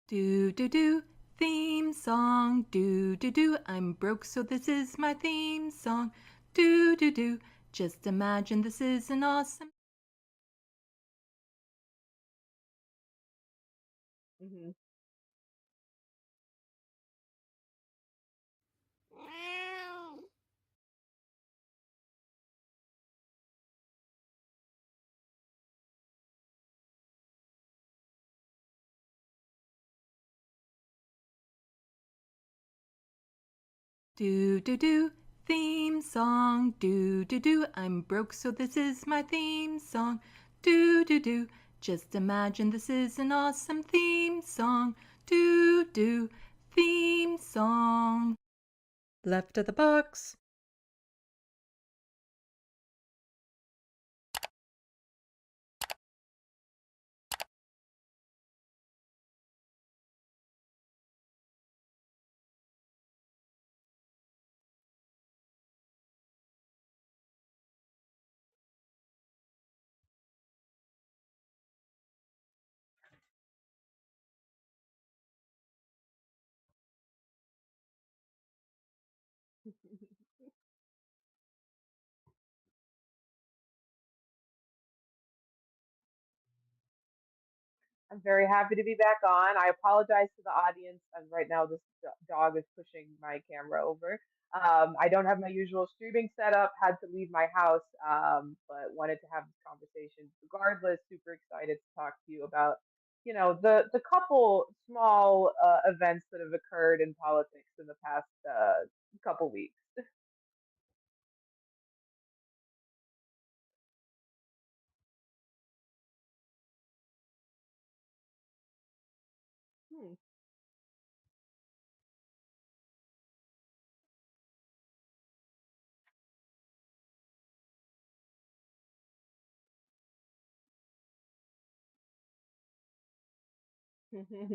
Do do do, theme song. Do do do, I'm broke so this is my theme song. Do do do, just imagine this is an awesome. Mm-hmm. Do do do, theme song. Do do do, I'm broke so this is my theme song. Do do do, just imagine this is an awesome theme song. Do do, theme song. Left of the box. I'm very happy to be back on. I apologize to the audience. And right now, this dog is pushing my camera over. I don't have my usual streaming setup. Had to leave my house, but wanted to have this conversation. Regardless, super excited to talk to you about, the couple small events that have occurred in politics in the past couple weeks. Hmm.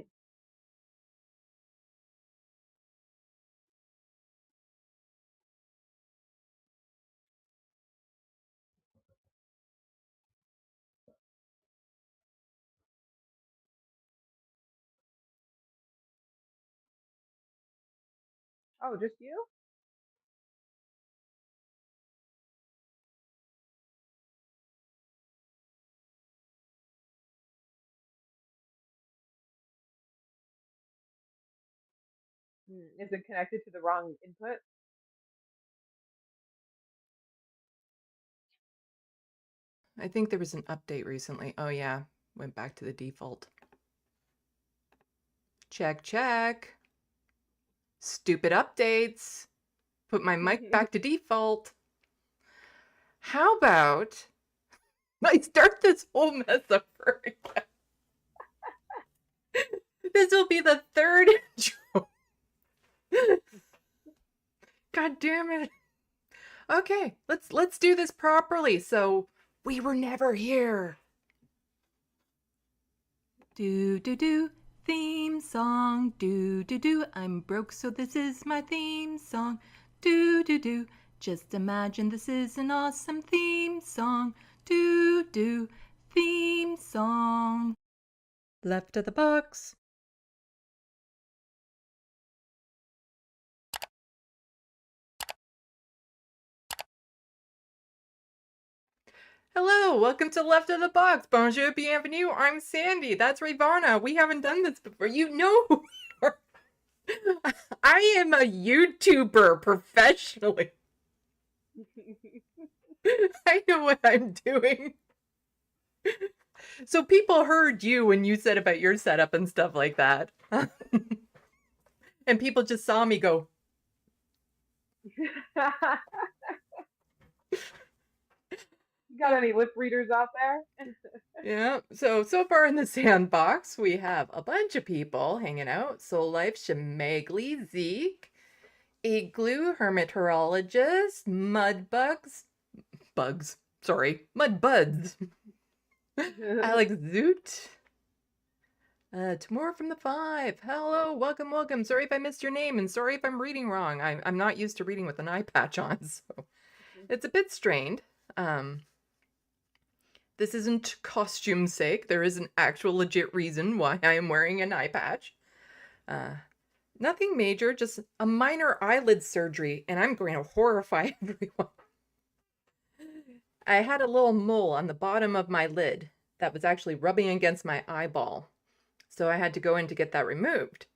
Oh, just you? Is it connected to the wrong input? I think there was an update recently. Oh yeah, went back to the default. Check, check. Stupid updates. Put my mic back to default. How about I start this whole mess over again? This will be the third intro. God damn it. Okay, let's do this properly. So we were never here. Do do do, theme song. Do do do, I'm broke so this is my theme song. Do do do, just imagine this is an awesome theme song. Do do, theme song. Left of the box. Hello, welcome to Left of the Box. Bonjour, bienvenue. I'm Sandy. That's Rayyvana. We haven't done this before. You know who we are. I am a YouTuber professionally. I know what I'm doing. So people heard you when you said about your setup and stuff like that. And people just saw me go, Got any lip readers out there? yeah. So far in the sandbox, we have a bunch of people hanging out. Soul Life, Shemagli, Zeke, Igloo, Hermeteorologist, Mudbugs, Mudbuds, Alex Zoot, Tamora from the Five. Hello, welcome. Sorry if I missed your name, and sorry if I'm reading wrong. I'm not used to reading with an eye patch on, so it's a bit strained. This isn't costume's sake. There is an actual legit reason why I am wearing an eye patch. Nothing major, just a minor eyelid surgery, and I'm going to horrify everyone. I had a little mole on the bottom of my lid that was actually rubbing against my eyeball. So I had to go in to get that removed.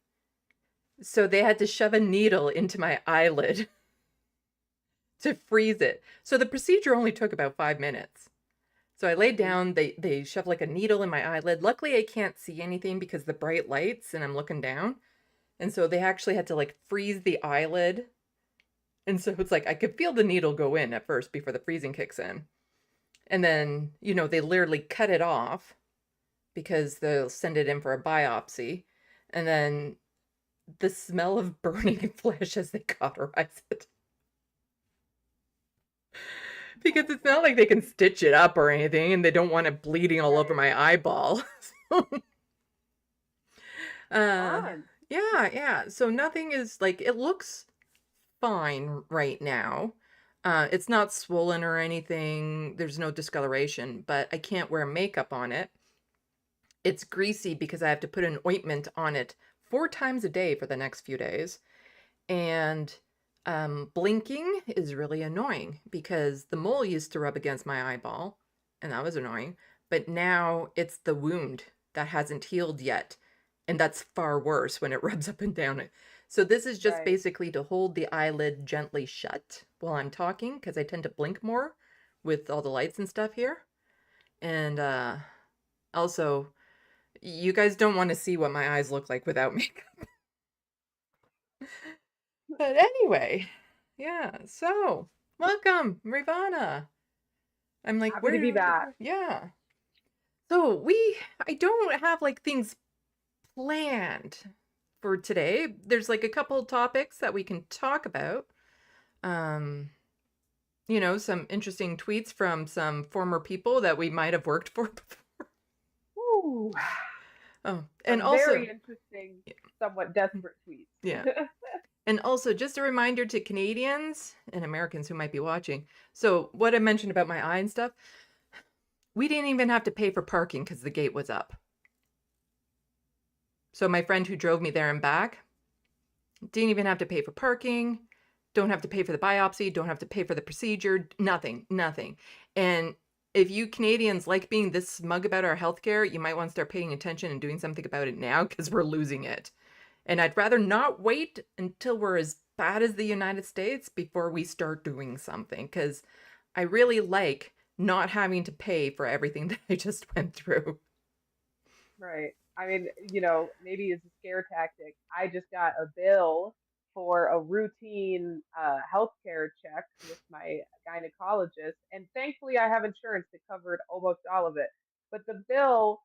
So they had to shove a needle into my eyelid to freeze it. So the procedure only took about 5 minutes. So I laid down, they shoved like a needle in my eyelid. Luckily, I can't see anything because the bright lights and I'm looking down. And so they actually had to like freeze the eyelid. And so it's like I could feel the needle go in at first before the freezing kicks in. And then, they literally cut it off because they'll send it in for a biopsy. And then the smell of burning flesh as they cauterize it. Because it's not like they can stitch it up or anything, and they don't want it bleeding all over my eyeball. Yeah. So nothing is like, it looks fine right now. It's not swollen or anything. There's no discoloration, but I can't wear makeup on it. It's greasy because I have to put an ointment on it 4 times a day for the next few days. And blinking is really annoying because the mole used to rub against my eyeball and that was annoying, but now it's the wound that hasn't healed yet, and that's far worse when it rubs up and down it. So this is just basically to hold the eyelid gently shut while I'm talking because I tend to blink more with all the lights and stuff here. And also, you guys don't want to see what my eyes look like without makeup. But anyway, yeah, so welcome, Rayyvana. I'm like, Happy to be back. Yeah. So I don't have like things planned for today. There's like a couple topics that we can talk about. Some interesting tweets from some former people that we might have worked for before. Ooh. Oh, and also very interesting, somewhat desperate tweets. Yeah. And also, just a reminder to Canadians and Americans who might be watching. So what I mentioned about my eye and stuff, we didn't even have to pay for parking because the gate was up. So my friend who drove me there and back didn't even have to pay for parking, don't have to pay for the biopsy, don't have to pay for the procedure, nothing. And if you Canadians like being this smug about our healthcare, you might want to start paying attention and doing something about it now because we're losing it. And I'd rather not wait until we're as bad as the United States before we start doing something, because I really like not having to pay for everything that I just went through. Right. I mean, maybe it's a scare tactic. I just got a bill for a routine healthcare check with my gynecologist, and thankfully I have insurance that covered almost all of it. But the bill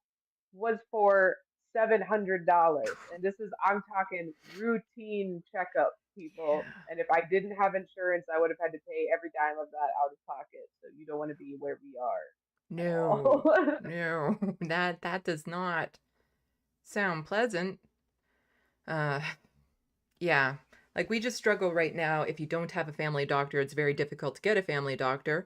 was for $700, and I'm talking routine checkups, people. Yeah. And if I didn't have insurance, I would have had to pay every dime of that out of pocket. So you don't want to be where we are. No, that does not sound pleasant. Yeah, like we just struggle right now. If you don't have a family doctor, it's very difficult to get a family doctor.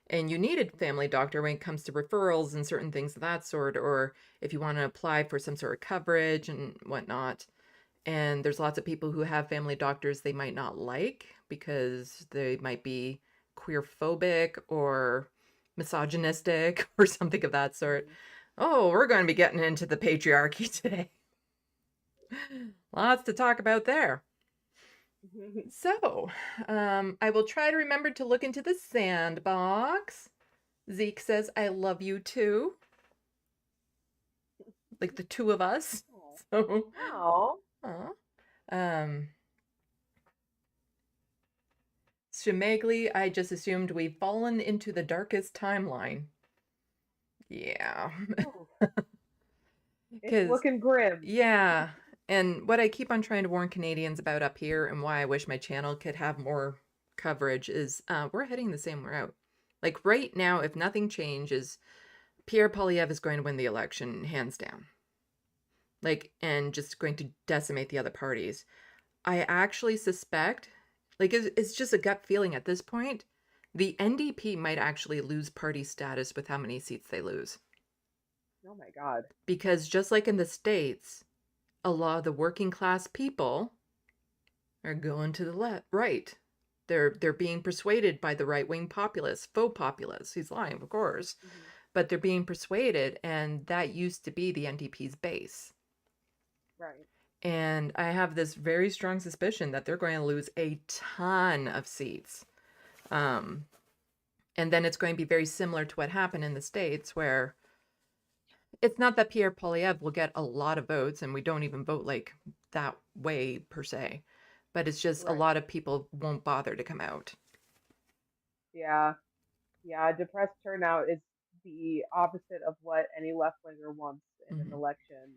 And you need a family doctor when it comes to referrals and certain things of that sort, or if you want to apply for some sort of coverage and whatnot. And there's lots of people who have family doctors they might not like because they might be queer phobic or misogynistic or something of that sort. Mhm. Oh, we're going to be getting into the patriarchy today. Lots to talk about there. So, I will try to remember to look into the sandbox. Zeke says, I love you too. Like the two of us. So, Oh. aw. Shemagli, I just assumed we've fallen into the darkest timeline. Yeah. Oh, it's Because, looking grim. yeah. And what I keep on trying to warn Canadians about up here and why I wish my channel could have more coverage is we're heading the same route. Like right now, if nothing changes, Pierre Poilievre is going to win the election hands down. Like, and just going to decimate the other parties. I actually suspect, like, it's just a gut feeling at this point, the NDP might actually lose party status with how many seats they lose. Oh my God. Because just like in the States, a lot of the working class people are going to the left, right. They're being persuaded by the right-wing populists, faux populists. He's lying, of course, Hmm. but they're being persuaded, and that used to be the NDP's base. Right. And I have this very strong suspicion that they're going to lose a ton of seats. Um, and then it's going to be very similar to what happened in the States, where it's not that Pierre Poilievre will get a lot of votes, and we don't even vote like that way per se, but it's just a Right. lot of people won't bother to come out. Yeah. Yeah. Depressed turnout is the opposite of what any left winger wants in an Mm-hmm. election.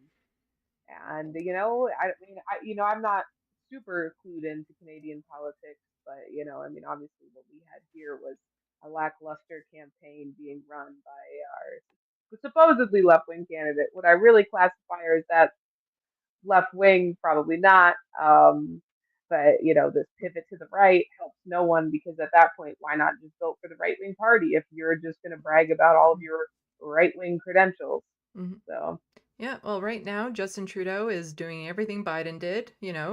And I mean, I'm not super clued into Canadian politics, but I mean, obviously, what we had here was a lackluster campaign being run by our supposedly left wing candidate. Would I really classify her as that left wing? Probably not. But this pivot to the right helps no one because at that point, why not just vote for the right wing party if you're just going to brag about all of your right wing credentials? Mm-hmm. So. Yeah, well, right now, Justin Trudeau is doing everything Biden did,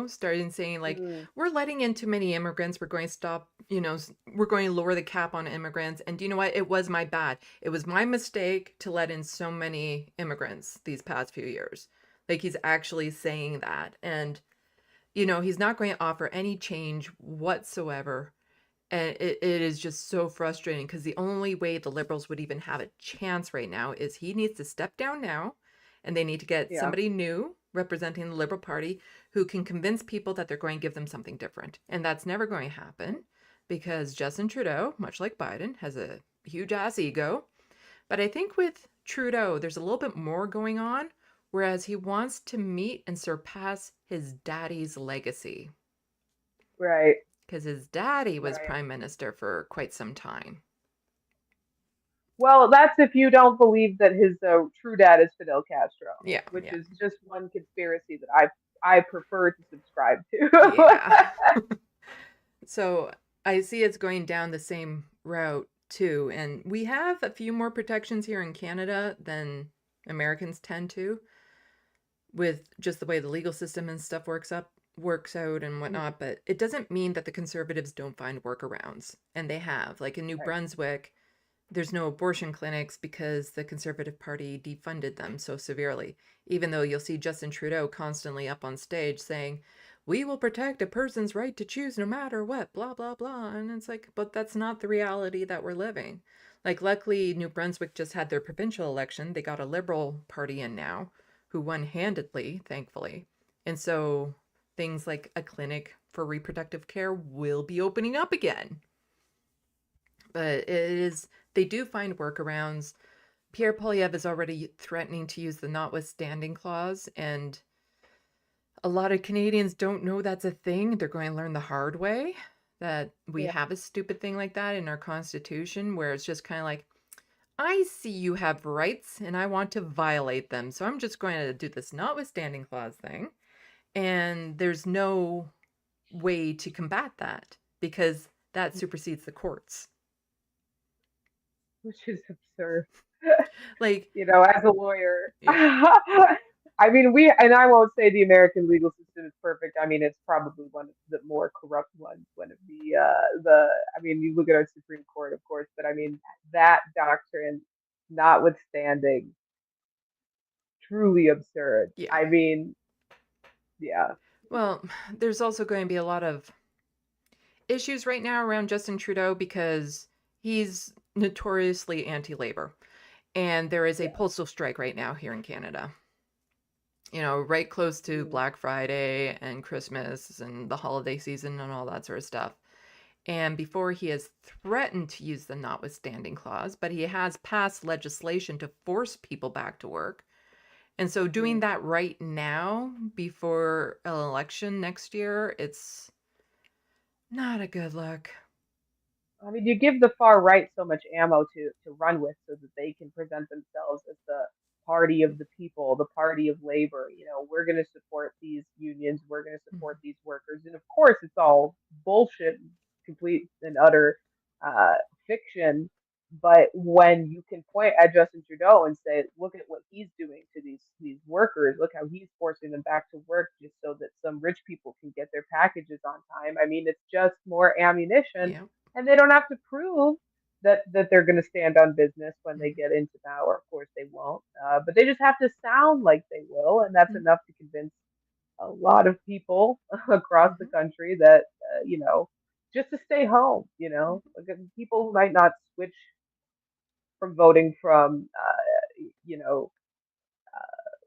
starting saying, like, Mm, we're letting in too many immigrants. We're going to stop, we're going to lower the cap on immigrants. And do you know what? It was my bad. It was my mistake to let in so many immigrants these past few years. Like, he's actually saying that. And, he's not going to offer any change whatsoever. And it is just so frustrating because the only way the Liberals would even have a chance right now is he needs to step down now and they need to get yeah. somebody new representing the Liberal Party who can convince people that they're going to give them something different. And that's never going to happen because Justin Trudeau, much like Biden, has a huge ass ego. But I think with Trudeau, there's a little bit more going on, whereas he wants to meet and surpass his daddy's legacy Right. because his daddy was Right. prime minister for quite some time. Well, that's if you don't believe that his true dad is Fidel Castro, Yeah, which yeah, is just one conspiracy that I prefer to subscribe to. yeah. So I see it's going down the same route too. And we have a few more protections here in Canada than Americans tend to, with just the way the legal system and stuff works out and Mhm. whatnot. But it doesn't mean that the conservatives don't find workarounds. And they have. Like in New Right. Brunswick, there's no abortion clinics because the Conservative Party defunded them so severely. Even though you'll see Justin Trudeau constantly up on stage saying, we will protect a person's right to choose no matter what, blah, blah, blah. And it's like, but that's not the reality that we're living. Like, luckily, New Brunswick just had their provincial election. They got a Liberal Party in now who won handedly, thankfully. And so things like a clinic for reproductive care will be opening up again. But they do find workarounds. Pierre Poilievre is already threatening to use the notwithstanding clause, and a lot of Canadians don't know that's a thing. They're going to learn the hard way that we Yeah. have a stupid thing like that in our Constitution, where it's just kind of like, I see you have rights and I want to violate them. So I'm just going to do this notwithstanding clause thing. And there's no way to combat that because that Mhm. supersedes the courts. Which is absurd. Like, As a lawyer, yeah. I mean, and I won't say the American legal system is perfect. I mean, it's probably one of the more corrupt ones. One of I mean, you look at our Supreme Court, of course, but I mean, that doctrine, notwithstanding, truly absurd. Yeah. I mean, yeah, Well, there's also going to be a lot of issues right now around Justin Trudeau because he's notoriously anti-labor. And there is a yeah, postal strike right now here in Canada. Right close to mm, Black Friday and Christmas and the holiday season and all that sort of stuff. And before he has threatened to use the notwithstanding clause, but he has passed legislation to force people back to work. And so doing mm. that right now before an election next year, it's not a good look. I mean, you give the far right so much ammo to run with so that they can present themselves as the party of the people, the party of labor. You know, we're going to support these unions, we're going to support these workers, and of course, it's all bullshit, complete and utter uh, fiction. But when you can point at Justin Trudeau and say, "Look at what he's doing to these workers. Look how he's forcing them back to work just so that some rich people can get their packages on time." I mean, it's just more ammunition, Yeah. and they don't have to prove that they're going to stand on business when they Mhm. get into power. Of course, they won't, but they just have to sound like they will, and that's Mhm. enough to convince a lot of people across the Mhm. country that just to stay home. Like, people who might not switch from voting from you know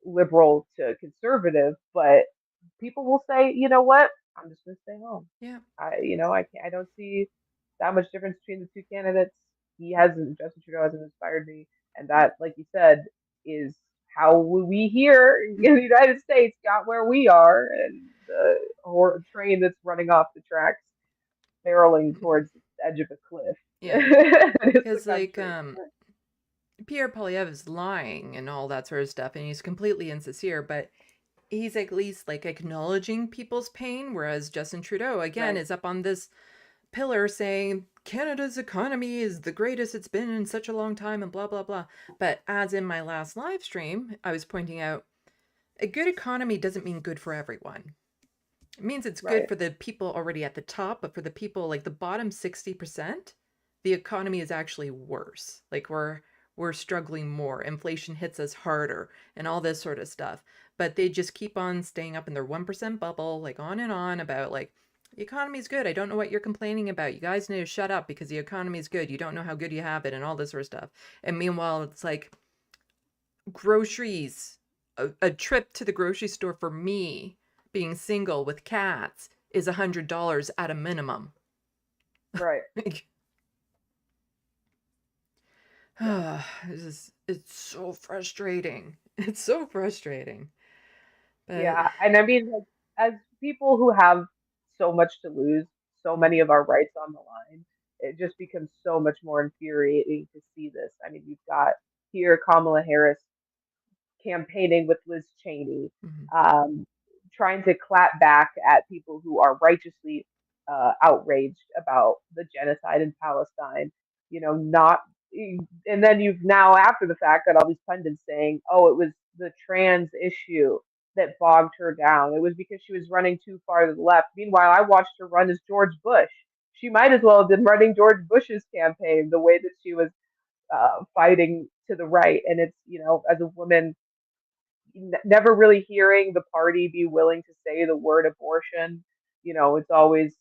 liberal to conservative, but people will say, you know what, I'm just going to stay home. Yeah. I can't. I don't see that much difference between the two candidates. Justin Trudeau hasn't inspired me, and that, like you said, is how we here in the United States got where we are, and the train that's running off the tracks, barreling towards the edge of a cliff. Yeah. It's the Because, like, country. Pierre Polyev is lying and all that sort of stuff, and he's completely insincere, but he's at least, like, acknowledging people's pain, whereas Justin Trudeau, again, Right, is up on this pillar saying Canada's economy is the greatest it's been in such a long time and blah, blah, blah. But as in my last live stream, I was pointing out a good economy doesn't mean good for everyone. It means it's good right, for the people already at the top, but for the people like the bottom 60%, the economy is actually worse. Like we're struggling more. Inflation hits us harder and all this sort of stuff. But they just keep on staying up in their 1% bubble, like on and on about like the economy's good. I don't know what you're complaining about. You guys need to shut up because the economy's good. You don't know how good you have it and all this sort of stuff. And meanwhile, it's like groceries, a trip to the grocery store for me, being single with cats, is $100 at a minimum. right. Like, Yeah. it's so frustrating. It's so frustrating. But Yeah, and I mean, like, as people who have so much to lose, so many of our rights on the line, it just becomes so much more infuriating to see this. I mean, you've got here Kamala Harris campaigning with Liz Cheney, mhm, um, trying to clap back at people who are righteously outraged about the genocide in Palestine. Not, and then you've now, after the fact, got all these pundits saying, "Oh, it was the trans issue that bogged her down. It was because she was running too far to the left." Meanwhile, I watched her run as George Bush. She might as well have been running George Bush's campaign the way that she was fighting to the right. And it's, as a woman, never really hearing the party be willing to say the word abortion. It's always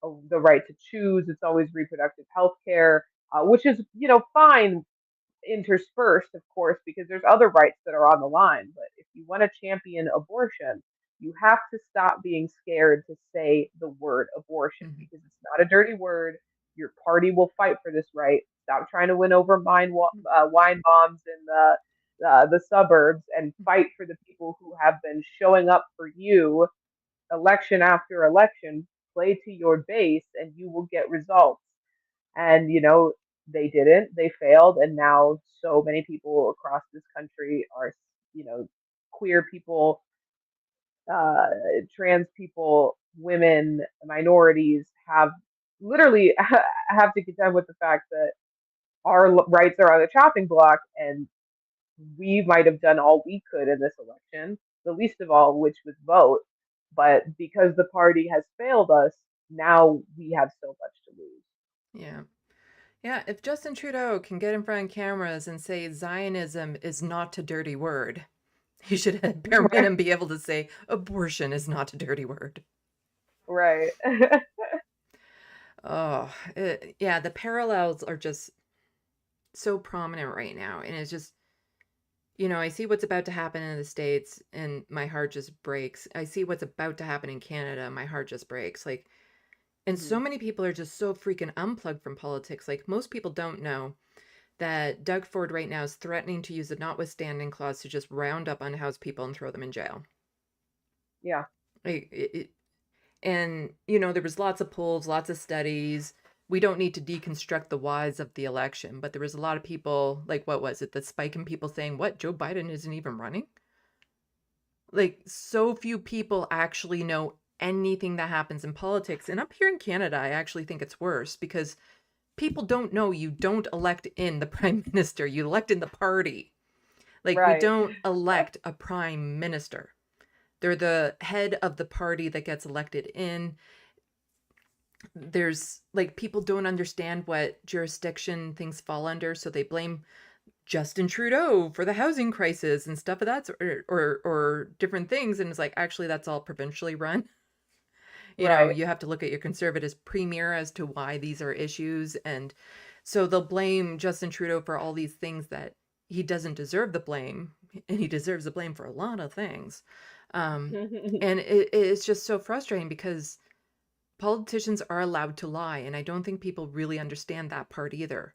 the right to choose. It's always reproductive health care, which is, fine interspersed, of course, because there's other rights that are on the line. But if you want to champion abortion, you have to stop being scared to say the word abortion mhm, because it's not a dirty word. Your party will fight for this right. Stop trying to win over wine bombs in the suburbs and fight for the people who have been showing up for you election after election. Play to your base, and you will get results. And they didn't, they failed, and now so many people across this country are, queer people, uh trans people, women, minorities, have literally have to contend with the fact that our rights are on the chopping block, and we might have done all we could in this election, the least of all which was vote. But because the party has failed us, now we have so much to lose. Yeah. Yeah, if Justin Trudeau can get in front of cameras and say Zionism is not a dirty word, he should at bare minimum be able to say abortion is not a dirty word. Right. Oh, yeah, the parallels are just so prominent right now. And it's just, I see what's about to happen in the States and my heart just breaks. I see what's about to happen in Canada, my heart just breaks. Like, and Hmm. so many people are just so freaking unplugged from politics. Like, most people don't know that Doug Ford right now is threatening to use the notwithstanding clause to just round up unhoused people and throw them in jail. Yeah. Like, and, there was lots of polls, lots of studies. We don't need to deconstruct the whys of the election, but there was a lot of people, like, what was it? The spike in people saying, what, Joe Biden isn't even running? Like, so few people actually know anything that happens in politics. And up here in Canada, I actually think it's worse because people don't know you don't elect in the prime minister, you elect in the party. Like, we Right. don't elect a prime minister. They're the head of the party that gets elected in. There's like people don't understand what jurisdiction things fall under, so they blame Justin Trudeau for the housing crisis and stuff of that or different things, and it's like actually that's all provincially run. Right. You have to look at your conservative premier as to why these are issues, and so they'll blame Justin Trudeau for all these things that he doesn't deserve the blame, and he deserves the blame for a lot of things. And it's just so frustrating because politicians are allowed to lie, and I don't think people really understand that part either.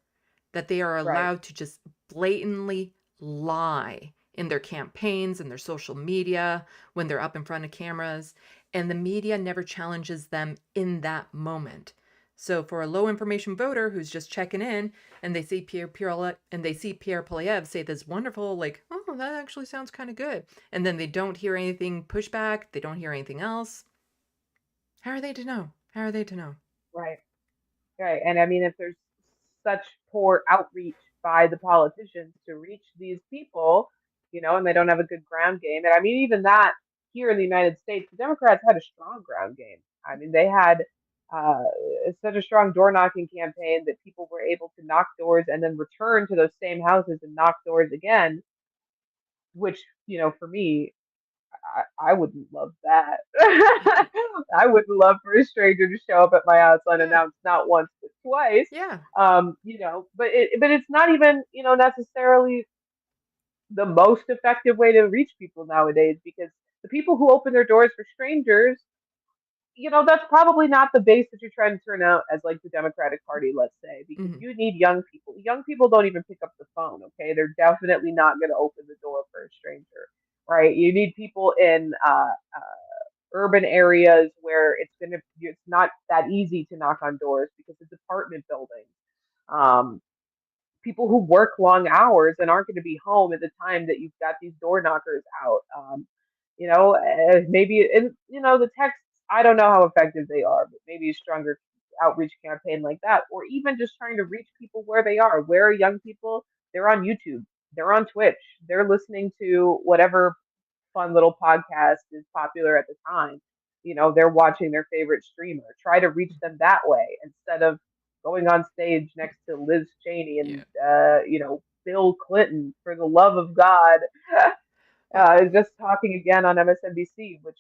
That they are Right. allowed to just blatantly lie in their campaigns and their social media when they're up in front of cameras, and the media never challenges them in that moment. So for a low information voter who's just checking in and they see Pierre Poilievre say this wonderful, like, oh, that actually sounds kind of good, and then they don't hear anything pushback, they don't hear anything else. How are they to know? How are they to know? Right. Right. And I mean, if there's such poor outreach by the politicians to reach these people, and they don't have a good ground game. And I mean, even that here in the United States, the Democrats had a strong ground game. I mean, they had uh, such a strong door knocking campaign that people were able to knock doors and then return to those same houses and knock doors again, which, for me, I wouldn't love that. I wouldn't love for a stranger to show up at my house Yeah. unannounced, not once but twice. Yeah. But it's not even necessarily the most effective way to reach people nowadays because the people who open their doors for strangers, that's probably not the base that you're trying to turn out as like the Democratic Party, let's say, because Hmm. you need young people. Young people don't even pick up the phone, okay? They're definitely not going to open the door for a stranger, right? You need people in urban areas where it's not that easy to knock on doors because it's apartment buildings. Um, People who work long hours and aren't going to be home at the time that you've got these door knockers out. Maybe the texts. I don't know how effective they are, but maybe a stronger outreach campaign like that, or even just trying to reach people where they are. Where are young people? They're on YouTube. They're on Twitch. They're listening to whatever fun little podcast is popular at the time. They're watching their favorite streamer. Try to reach them that way instead of going on stage next to Liz Cheney and Yeah. Bill Clinton. For the love of God, Well, just talking again on MSNBC, which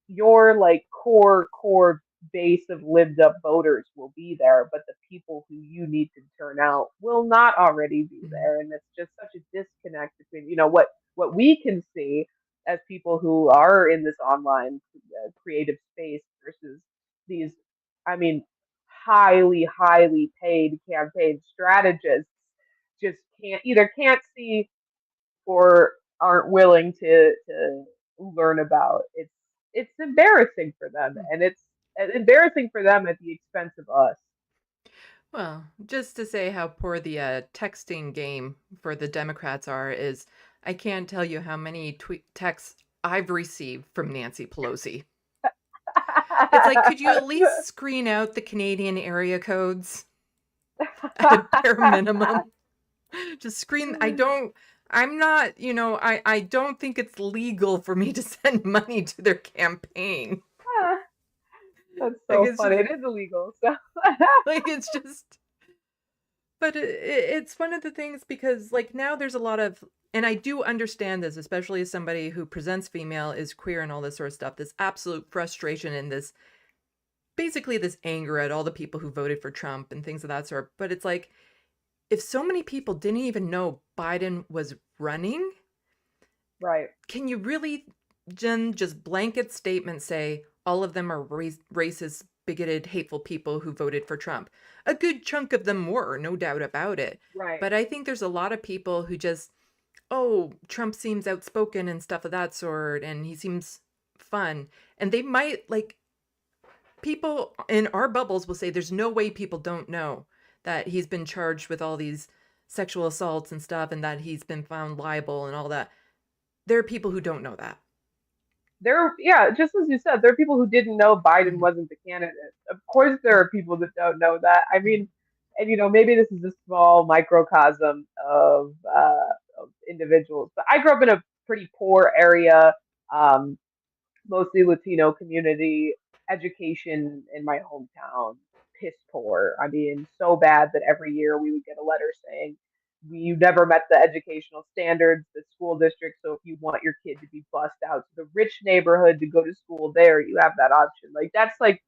your like core base of lived up voters will be there, but the people who you need to turn out will not already be mhm. there, and it's just such a disconnect between what we can see as people who are in this online creative space versus these, I mean, highly paid campaign strategists just can't see or aren't willing to learn about. It's embarrassing for them, and it's embarrassing for them at the expense of us. Well, just to say how poor the texting game for the Democrats are is I can't tell you how many texts I've received from Nancy Pelosi. It's like, could you at least screen out the Canadian area codes at a bare minimum? Just screen. I'm not, I don't think it's legal for me to send money to their campaign. Ah, that's Like so it's funny. just It is illegal. So like it's just but it's one of the things because like now there's a lot of and I do understand this, especially as somebody who presents female, is queer and all this sort of stuff, this absolute frustration and this basically this anger at all the people who voted for Trump and things of that sort. But it's like if so many people didn't even know Biden was running, right, can you really, Jen, just blanket statement say all of them are racist, bigoted, hateful people who voted for Trump? A good chunk of them were, no doubt about it. right. But I think there's a lot of people who just, oh, Trump seems outspoken and stuff of that sort, and he seems fun. And they might, like, people in our bubbles will say there's no way people don't know that he's been charged with all these sexual assaults and stuff and that he's been found liable and all that. There are people who don't know that. Yeah, just as you said, there are people who didn't know Biden Mm-hmm. wasn't the candidate. Of course, there are people that don't know that. I Mm-hmm. mean, and maybe this is a small microcosm of individuals, but I grew up in a pretty poor area, um, mostly Latino community. Education in my hometown, piss poor. I mean, so bad that every year we would get a letter saying you never met the educational standards, the school district. So if you want your kid to be bussed out to the rich neighborhood to go to school there, you have that option. Like that's like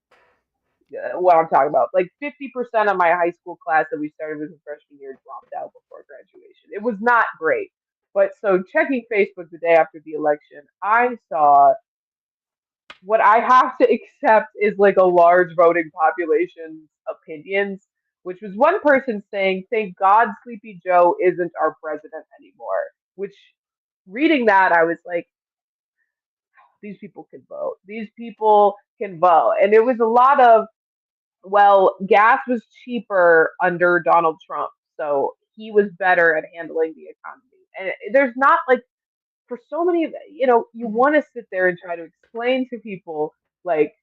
what I'm talking about. Like 50% of my high school class that we started with in freshman year dropped out before graduation. It was not great. But so checking Facebook the day after the election, I saw what I have to accept is like a large voting population's opinions, which was one person saying, "Thank God Sleepy Joe isn't our president anymore." Which, reading that, I was like, these people can vote. These people can vote. And it was a lot of, well, gas was cheaper under Donald Trump, so he was better at handling the economy. And there's not like, for so many, you Mm-hmm. want to sit there and try to explain to people, like,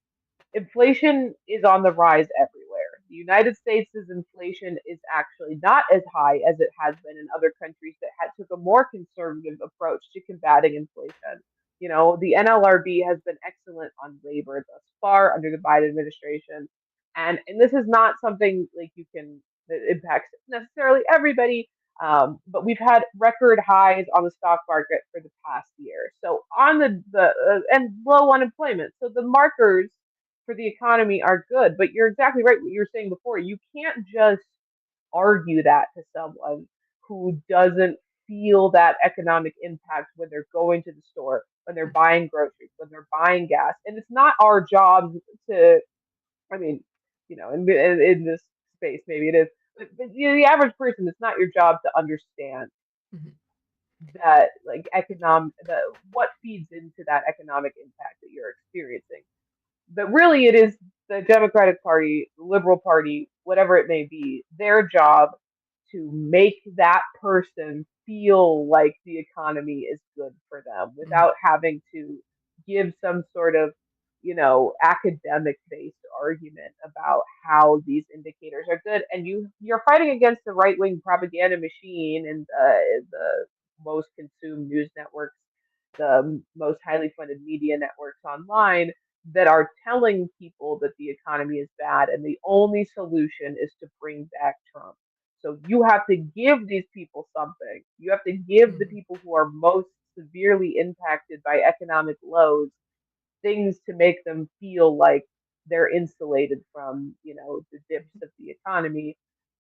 inflation is on the rise everywhere. The United States' inflation is actually not as high as it has been in other countries that had took a more conservative approach to combating inflation. The NLRB has been excellent on labor thus far under the Biden administration. And this is not something like that impacts necessarily everybody, but we've had record highs on the stock market for the past year. So on and low unemployment. So the markers for the economy are good. But you're exactly right what you were saying before. You can't just argue that to someone who doesn't feel that economic impact when they're going to the store, when they're buying groceries, when they're buying gas. And it's not our job to, I mean, in this space, maybe it is. But the average person, it's not your job to understand Mm-hmm. that, like, what feeds into that economic impact that you're experiencing. But really, it is the Democratic Party, the Liberal Party, whatever it may be, their job to make that person feel like the economy is good for them Mm-hmm. without having to give some sort of, academic based argument about how these indicators are good. And you're fighting against the right wing propaganda machine and the most consumed news networks, the most highly funded media networks online that are telling people that the economy is bad and the only solution is to bring back Trump. So you have to give these people something. You have to give the Mm-hmm. people who are most severely impacted by economic lows things to make them feel like they're insulated from, the dips of the economy.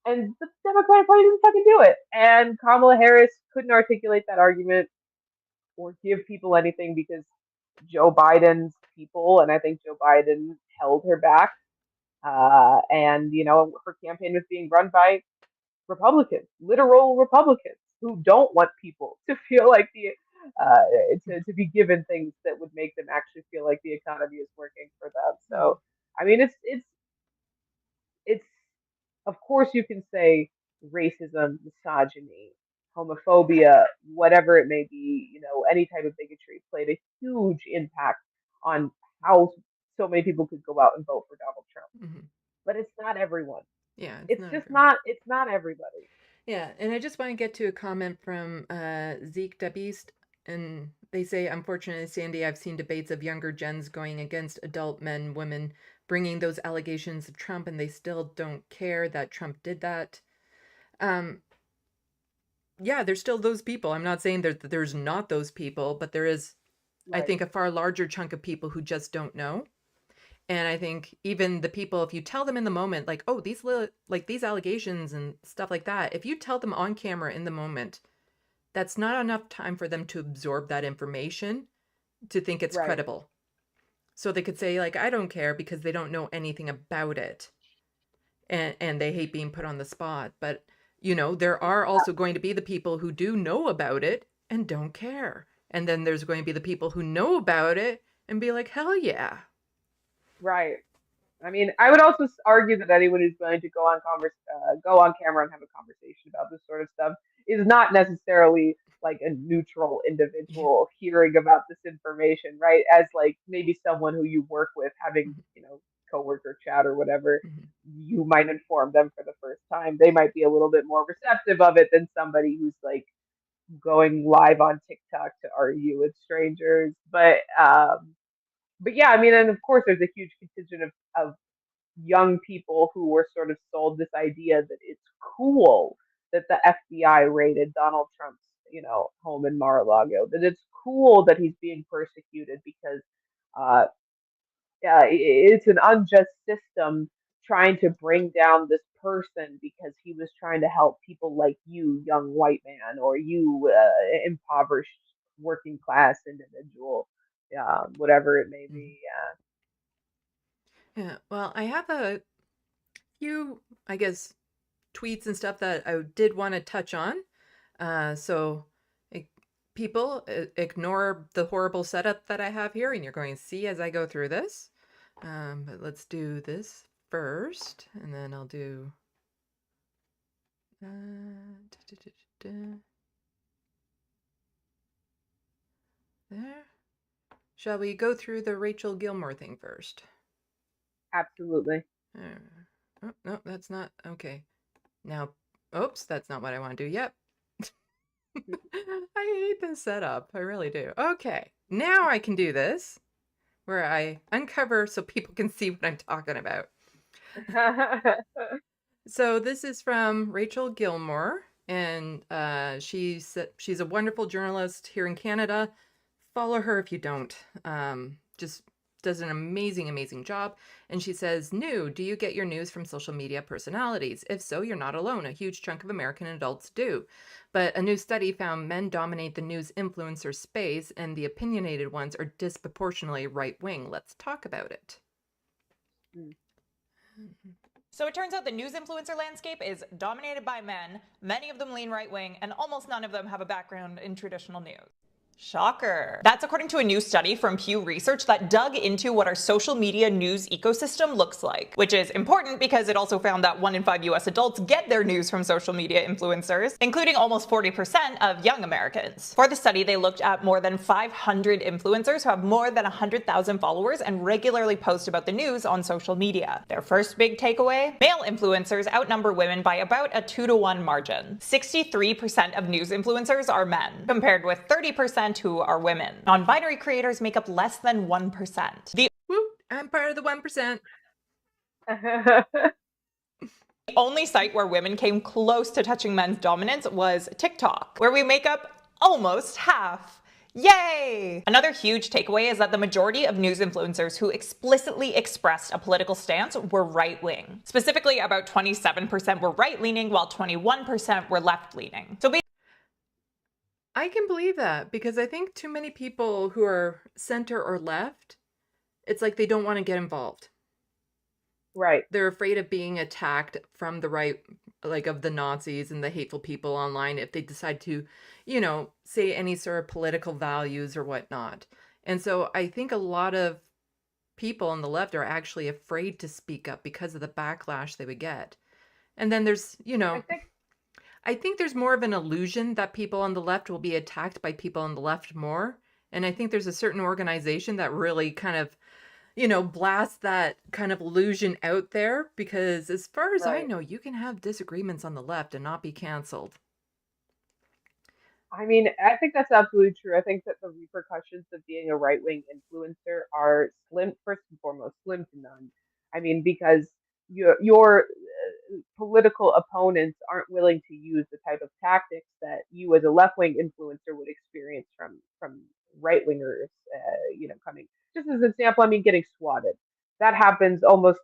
And the Democratic Party didn't fucking do it. And Kamala Harris couldn't articulate that argument or give people anything because Joe Biden's people, and I think Joe Biden held her back. And her campaign was being run by Republicans, literal Republicans, who don't want people to feel like uh, to be given things that would make them actually feel like the economy is working for them. Mm-hmm. So, I mean, it's of course you can say racism, misogyny, homophobia, whatever it may be, any type of bigotry played a huge impact on how so many people could go out and vote for Donald Trump. Mm-hmm. But it's not everyone. Yeah, it's It's not just everyone. not. It's not everybody. Yeah, and I just want to get to a comment from Zeke Debist, and they say, unfortunately, Sandy, I've seen debates of younger gens going against adult men, women, bringing those allegations of Trump, and they still don't care that Trump did that. Um, yeah, there's still those people. I'm not saying that there's not those people, but there is, I Right. think, a far larger chunk of people who just don't know. And I think even the people, if you tell them in the moment, like, oh, like these allegations and stuff like that, if you tell them on camera in the moment, that's not enough time for them to absorb that information to think it's Right. credible. So they could say, like, I don't care because they don't know anything about it. And they hate being put on the spot. But, there are also going to be the people who do know about it and don't care. And then there's going to be the people who know about it and be like, hell yeah. Right. I mean, I would also argue that anyone who's willing to go on camera and have a conversation about this sort of stuff is not necessarily like a neutral Yeah. individual hearing about this information, right? As like maybe someone who you work with having, Mhm, coworker chat or whatever, mhm. you might inform them for the first time. They might be a little bit more receptive of it than somebody who's like going live on TikTok to argue with strangers. But yeah, I mean, and of course, there's a huge contingent of young people who were sort of sold this idea that it's cool that the FBI raided Donald Trump's, home in Mar-a-Lago, that it's cool that he's being persecuted because uh, it's an unjust system trying to bring down this person because he was trying to help people like you, young white man, or you, impoverished working class individual, whatever it may Mhm. be. Yeah. Well, I have a few, I guess, tweets and stuff that I did want to touch on. So I- people ignore the horrible setup that I have here, and you're going to see as I go through this. But let's do this first, and then I'll do. Da, da, da, da, there. Shall we go through the Rachel Gilmore thing first? Absolutely. Oh, no, that's not. Okay. Now, oops, that's not what I want to do. Yep. I hate this setup. I really do. Okay. Now I can do this where I uncover so people can see what I'm talking about. So this is from Rachel Gilmore, and she's a wonderful journalist here in Canada. Follow her if you don't. Just does an amazing, amazing job. And she says, "New, do you get your news from social media personalities? If so, you're not alone. A huge chunk of American adults do. But a new study found men dominate the news influencer space, and the opinionated ones are disproportionately right wing. Let's talk about it." So it turns out the news influencer landscape is dominated by men. Many of them lean right wing, and almost none of them have a background in traditional news. Shocker. That's according to a new study from Pew Research that dug into what our social media news ecosystem looks like, which is important because it also found that 1 in 5 US adults get their news from social media influencers, including almost 40% of young Americans. For the study, they looked at more than 500 influencers who have more than 100,000 followers and regularly post about the news on social media. Their first big takeaway? Male influencers outnumber women by about a 2-to-1 margin. 63% of news influencers are men, compared with 30% who are women. Non-binary creators make up less than 1%. The Woo! I'm part of the 1%. only site where women came close to touching men's dominance was TikTok, where we make up almost half. Yay! Another huge takeaway is that the majority of news influencers who explicitly expressed a political stance were right-wing. Specifically, about 27% were right-leaning, while 21% were left-leaning. So I can believe that because I think too many people who are center or left, it's like they don't want to get involved. Right. They're afraid of being attacked from the right, like of the Nazis and the hateful people online if they decide to, say any sort of political values or whatnot. And so I think a lot of people on the left are actually afraid to speak up because of the backlash they would get. And then there's, I think I think there's more of an illusion that people on the left will be attacked by people on the left more. And I think there's a certain organization that really kind of blast that kind of illusion out there, because as far as I Right. know, you can have disagreements on the left and not be canceled. I mean, I think that's absolutely true. I think that the repercussions of being a right wing influencer are slim, first and foremost, slim to none. I mean, because your political opponents aren't willing to use the type of tactics that you as a left wing influencer would experience from right wingers, coming. Just as an example, I mean, getting swatted. That happens almost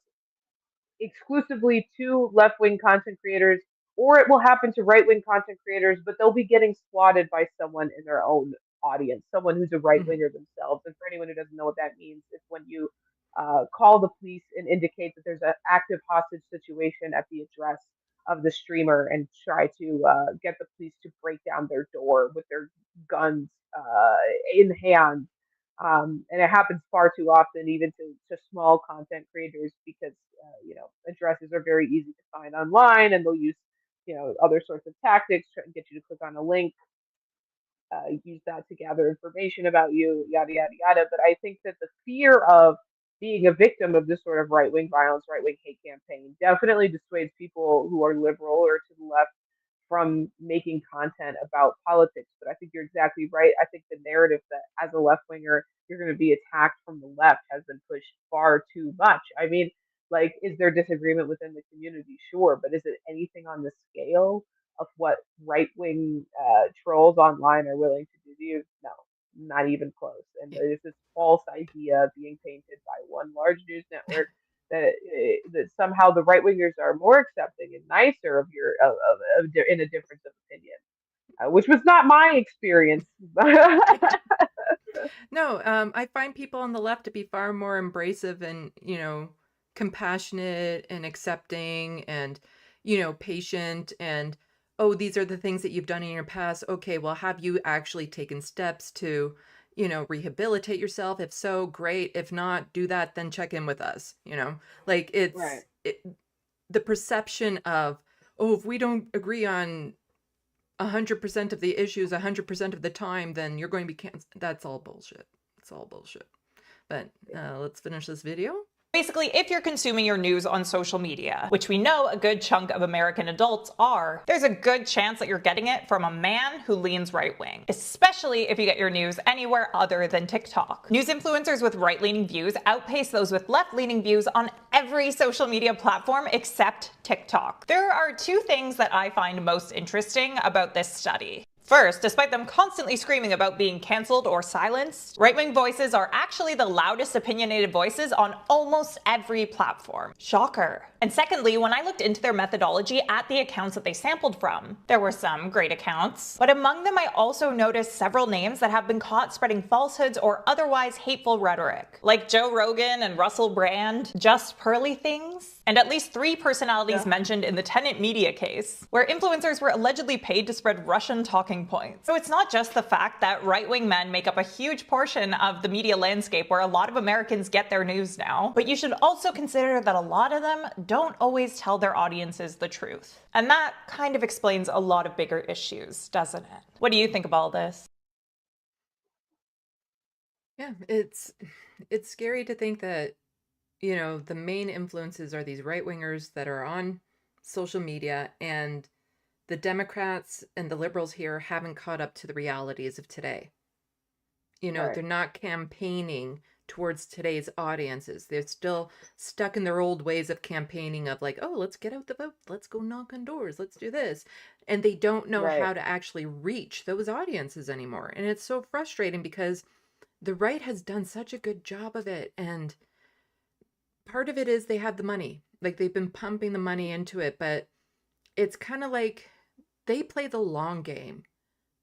exclusively to left wing content creators, or it will happen to right wing content creators, but they'll be getting swatted by someone in their own audience, someone who's a right Mhm. winger themselves. And for anyone who doesn't know what that means, it's when you call the police and indicate that there's an active hostage situation at the address of the streamer and try to get the police to break down their door with their guns in hand. And it happens far too often, even to small content creators, because addresses are very easy to find online, and they'll use other sorts of tactics, try and get you to click on a link, use that to gather information about you, yada yada yada. But I think that the fear of being a victim of this sort of right wing violence, right wing hate campaign definitely dissuades people who are liberal or to the left from making content about politics. But I think you're exactly right. I think the narrative that as a left winger, you're going to be attacked from the left has been pushed far too much. I mean, like, is there disagreement within the community? Sure. But is it anything on the scale of what right wing trolls online are willing to do to you? No, not even close. And Yeah. there's this false idea being painted by one large news network that somehow the right wingers are more accepting and nicer of in a difference of opinion, which was not my experience. No, I find people on the left to be far more embracive and, compassionate and accepting and, patient and, oh, these are the things that you've done in your past. Okay, well, have you actually taken steps to, rehabilitate yourself? If so, great. If not, do that, then check in with us. Like Right. the perception of, oh, if we don't agree on 100% of the issues 100% of the time, then you're going to be canceled. That's all bullshit. It's all bullshit. But Yeah. let's finish this video. Basically, if you're consuming your news on social media, which we know a good chunk of American adults are, there's a good chance that you're getting it from a man who leans right wing, especially if you get your news anywhere other than TikTok. News influencers with right leaning views outpace those with left leaning views on every social media platform except TikTok. There are two things that I find most interesting about this study. First, despite them constantly screaming about being cancelled or silenced, right-wing voices are actually the loudest opinionated voices on almost every platform. Shocker. And secondly, when I looked into their methodology at the accounts that they sampled from, there were some great accounts, but among them I also noticed several names that have been caught spreading falsehoods or otherwise hateful rhetoric, like Joe Rogan and Russell Brand, Just Pearly Things, and at least 3 personalities Yeah. mentioned in the Tenet Media case, where influencers were allegedly paid to spread Russian talking points. So it's not just the fact that right-wing men make up a huge portion of the media landscape where a lot of Americans get their news now, but you should also consider that a lot of them don't always tell their audiences the truth. And that kind of explains a lot of bigger issues, doesn't it? What do you think of all this? Yeah, it's scary to think that, the main influences are these right wingers that are on social media, and the Democrats and the liberals here haven't caught up to the realities of today. Right. They're not campaigning towards today's audiences. They're still stuck in their old ways of campaigning of like, oh, let's get out the vote. Let's go knock on doors. Let's do this. And they don't know Right. how to actually reach those audiences anymore. And it's so frustrating because the right has done such a good job of it. And part of it is they have the money. Like they've been pumping the money into it, but it's kind of like they play the long game.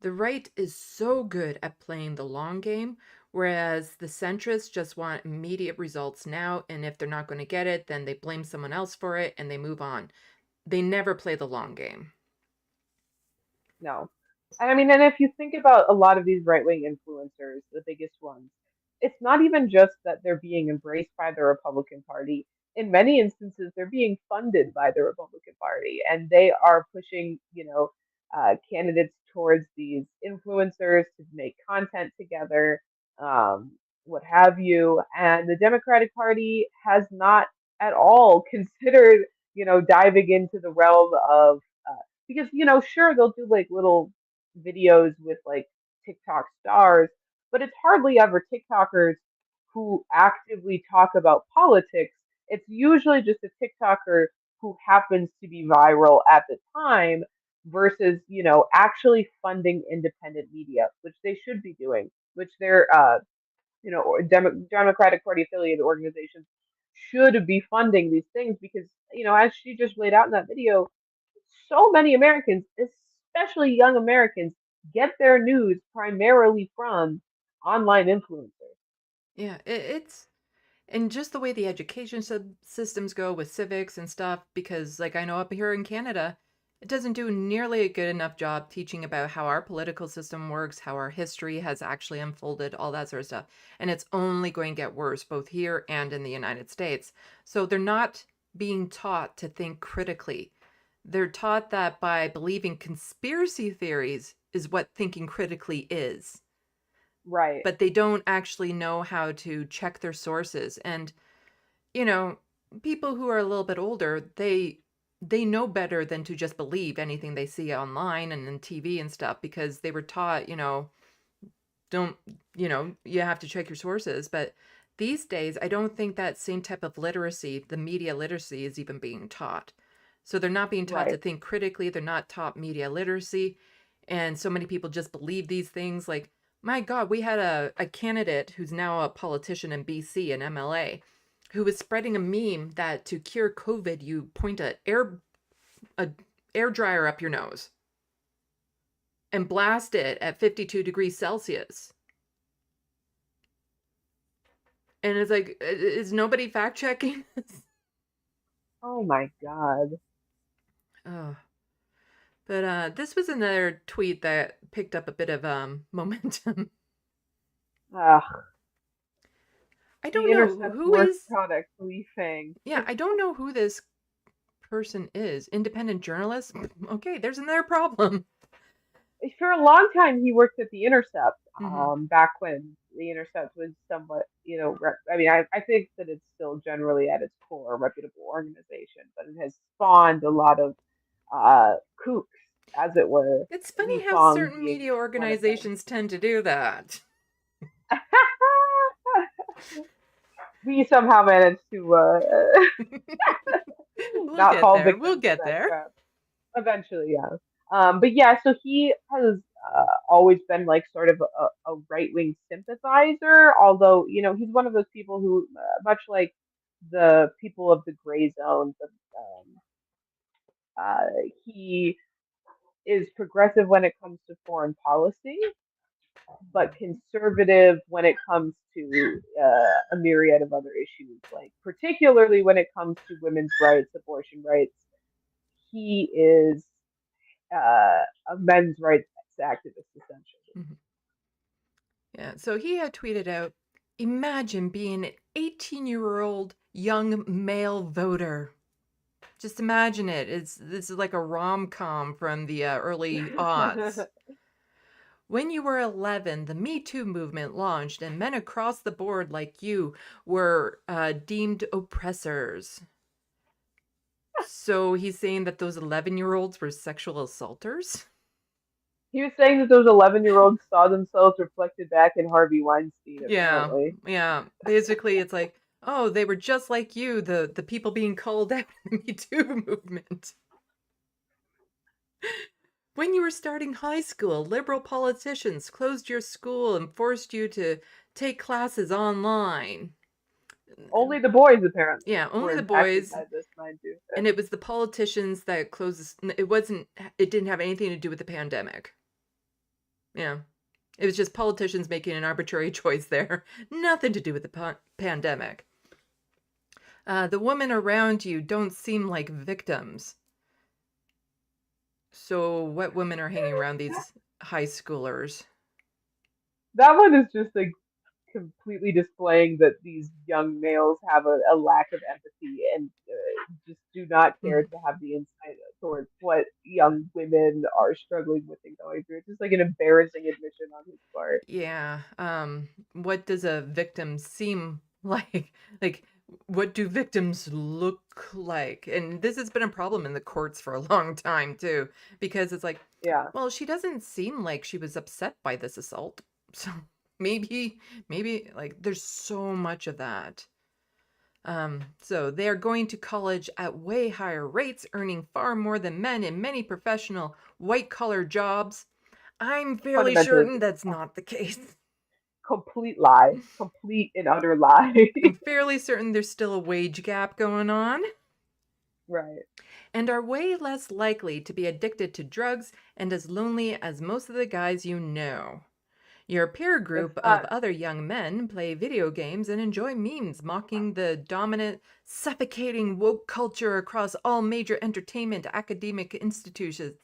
The right is so good at playing the long game, whereas the centrists just want immediate results now, and if they're not going to get it, then they blame someone else for it and they move on. They never play the long game. No. And I mean, and if you think about a lot of these right wing influencers, the biggest ones, it's not even just that they're being embraced by the Republican Party. In many instances, they're being funded by the Republican Party, and they are pushing, candidates towards these influencers to make content together. what have you. And the Democratic Party has not at all considered, diving into the realm of, because, sure, they'll do like little videos with like TikTok stars, but it's hardly ever TikTokers who actively talk about politics. It's usually just a TikToker who happens to be viral at the time versus, actually funding independent media, which they should be doing, which they're, or Democratic Party affiliated organizations should be funding these things because, as she just laid out in that video, so many Americans, especially young Americans, get their news primarily from online influencers. Yeah, it's and just the way the education systems go with civics and stuff, because like I know up here in Canada, it doesn't do nearly a good enough job teaching about how our political system works, how our history has actually unfolded, all that sort of stuff. And it's only going to get worse both here and in the United States. So they're not being taught to think critically. They're taught that by believing conspiracy theories is what thinking critically is, Right. but they don't actually know how to check their sources. And you know, people who are a little bit older, they know better than to just believe anything they see online and in TV and stuff, because they were taught, don't, you have to check your sources. But these days, I don't think that same type of literacy, the media literacy, is even being taught. So they're not being taught to Right. think critically. They're not taught media literacy. And so many people just believe these things. Like, my God, we had a candidate who's now a politician in BC, an MLA, who was spreading a meme that to cure COVID, you point a air dryer up your nose and blast it at 52 degrees Celsius. And it's like, is nobody fact checking this? Oh my God. Oh. But this was another tweet that picked up a bit of momentum. Ugh, I the don't know Intercept's who worst is. product, leafing. Yeah, I don't know who this person is. Independent journalist? Okay, there's another problem. For a long time, he worked at the Intercept. Hmm. Back when the Intercept was somewhat, I mean, I think that it's still generally at its core a reputable organization, but it has spawned a lot of kooks, as it were. It's funny Lee how Fong certain being media one of them. organizations tend to do that. We somehow managed to We'll not get fall there. We'll victim to get that there. trap. Eventually, yeah. But yeah, so he has always been like sort of a right wing sympathizer, although, he's one of those people who, much like the people of the gray zone, uh, he is progressive when it comes to foreign policy, but conservative when it comes to a myriad of other issues, like particularly when it comes to women's rights, abortion rights. He is a men's rights activist, essentially. Mhm. Yeah, so he had tweeted out, imagine being an 18-year-old young male voter. Just imagine it. This is like a rom-com from the early aughts. When you were 11, the Me Too movement launched, and men across the board like you were deemed oppressors. So he's saying that those 11-year-olds were sexual assaulters? He was saying that those 11-year-olds saw themselves reflected back in Harvey Weinstein, Yeah, apparently. yeah. Basically, it's like, oh, they were just like you, the people being called out in the Me Too movement. When you were starting high school, liberal politicians closed your school and forced you to take classes online. Only the boys, apparently, Yeah, only were the impacted boys. by this, mind you. And it was the politicians that closed this. It didn't have anything to do with the pandemic. Yeah. It was just politicians making an arbitrary choice there. Nothing to do with the pandemic. The women around you don't seem like victims. So, what women are hanging around these high schoolers? That one is just like completely displaying that these young males have a lack of empathy and just do not care Mhm. to have the insight towards what young women are struggling with and going through. It's just like an embarrassing admission on his part. Yeah. What does a victim seem like? Like, what do victims look like? And this has been a problem in the courts for a long time too, because it's like, Yeah. well, she doesn't seem like she was upset by this assault. So maybe like there's so much of that. So they are going to college at way higher rates, earning far more than men in many professional white-collar jobs. I'm fairly Fundamentally, certain that's not the case. complete lie, complete and utter lie. I'm fairly certain there's still a wage gap going on, Right. and are way less likely to be addicted to drugs and as lonely as most of the guys you know. Your peer If group of other young men play video games and enjoy memes mocking the dominant, suffocating woke culture across all major entertainment academic institutions.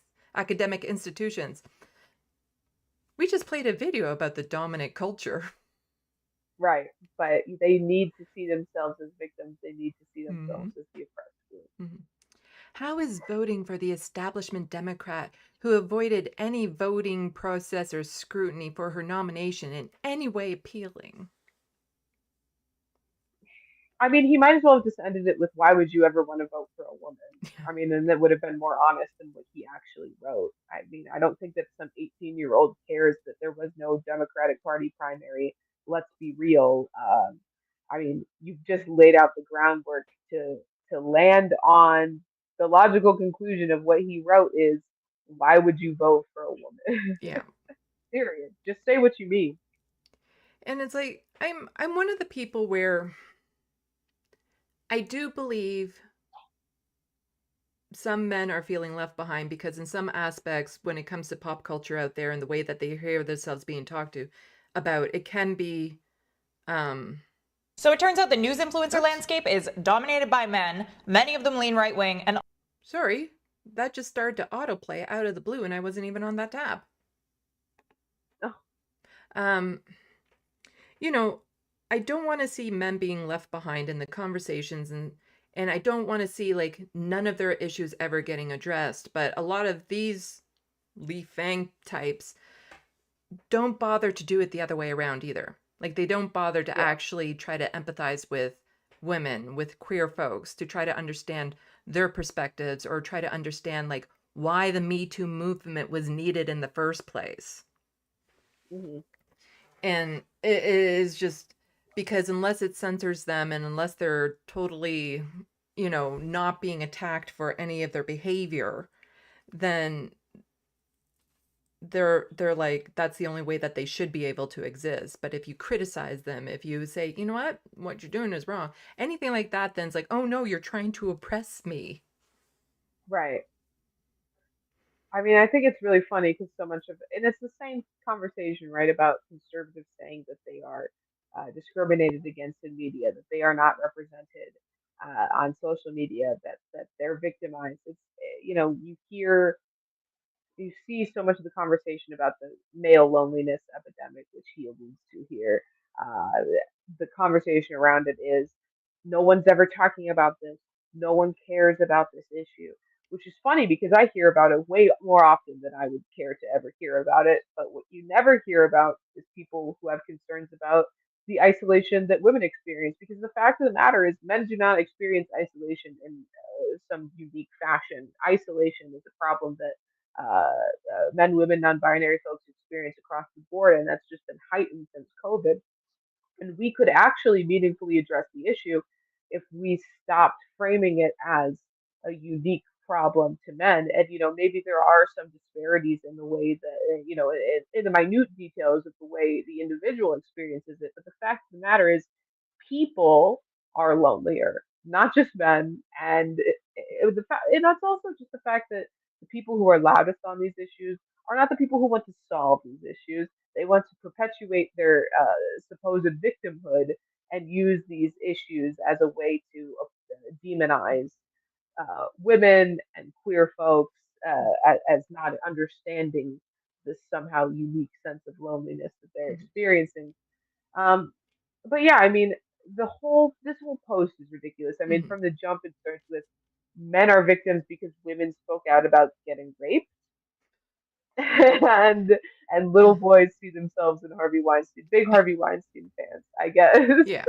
We just played a video about the dominant culture. right, but they need to see themselves as victims. They need to see themselves Mhm. as the oppressed group. Mhm. How is voting for the establishment Democrat who avoided any voting process or scrutiny for her nomination in any way appealing? I mean, he might as well have just ended it with, "Why would you ever want to vote for a woman?" I mean, and that would have been more honest than what he actually wrote. I mean, I don't think that some 18-year-old cares that there was no Democratic Party primary. Let's be real. I mean, you've just laid out the groundwork to land on the logical conclusion of what he wrote is, "Why would you vote for a woman?" Yeah. Period. Just say what you mean. And it's like I'm one of the people where I do believe some men are feeling left behind because in some aspects when it comes to pop culture out there and the way that they hear themselves being talked to about, it can be um So it turns out the news influencer oops, landscape is dominated by men, many of them lean right wing, and sorry, that just started to autoplay out of the blue and I wasn't even on that tab. Oh, um you know, I don't want to see men being left behind in the conversations, and I don't want to see like none of their issues ever getting addressed, but a lot of these Lee Fang types don't bother to do it the other way around either. Like they don't bother to yeah. actually try to empathize with women, with queer folks, to try to understand their perspectives or try to understand like why the Me Too movement was needed in the first place. Hmm. And it is just because unless it censors them and unless they're totally, not being attacked for any of their behavior, then they're like that's the only way that they should be able to exist. But if you criticize them, if you say, you know what you're doing is wrong, anything like that, then it's like, oh no, you're trying to oppress me. Right. I mean, I think it's really funny because so much of, and it's the same conversation, right, about conservatives saying that they are discriminated against in media, that they are not represented on social media, that they're victimized. It's, you see so much of the conversation about the male loneliness epidemic, which he alludes to here. Uh, the conversation around it is no one's ever talking about this. No one cares about this issue, which is funny because I hear about it way more often than I would care to ever hear about it. But what you never hear about is people who have concerns about the isolation that women experience. Because the fact of the matter is, men do not experience isolation in some unique fashion. Isolation is a problem that men, women, non-binary folks experience across the board, and that's just been heightened since COVID. And we could actually meaningfully address the issue if we stopped framing it as a unique problem to men. And maybe there are some disparities in the way that in the minute details of the way the individual experiences it. But the fact of the matter is, people are lonelier, not just men. And and that's also just the fact that the people who are loudest on these issues are not the people who want to solve these issues. They want to perpetuate their supposed victimhood and use these issues as a way to demonize women and queer folks as not understanding this somehow unique sense of loneliness that they're experiencing. Um, but yeah, I mean, this whole post is ridiculous. I mean, Mhm. from the jump, it starts with men are victims because women spoke out about getting raped, and little boys see themselves in Harvey Weinstein. Big Harvey Weinstein fans, I guess. Yeah.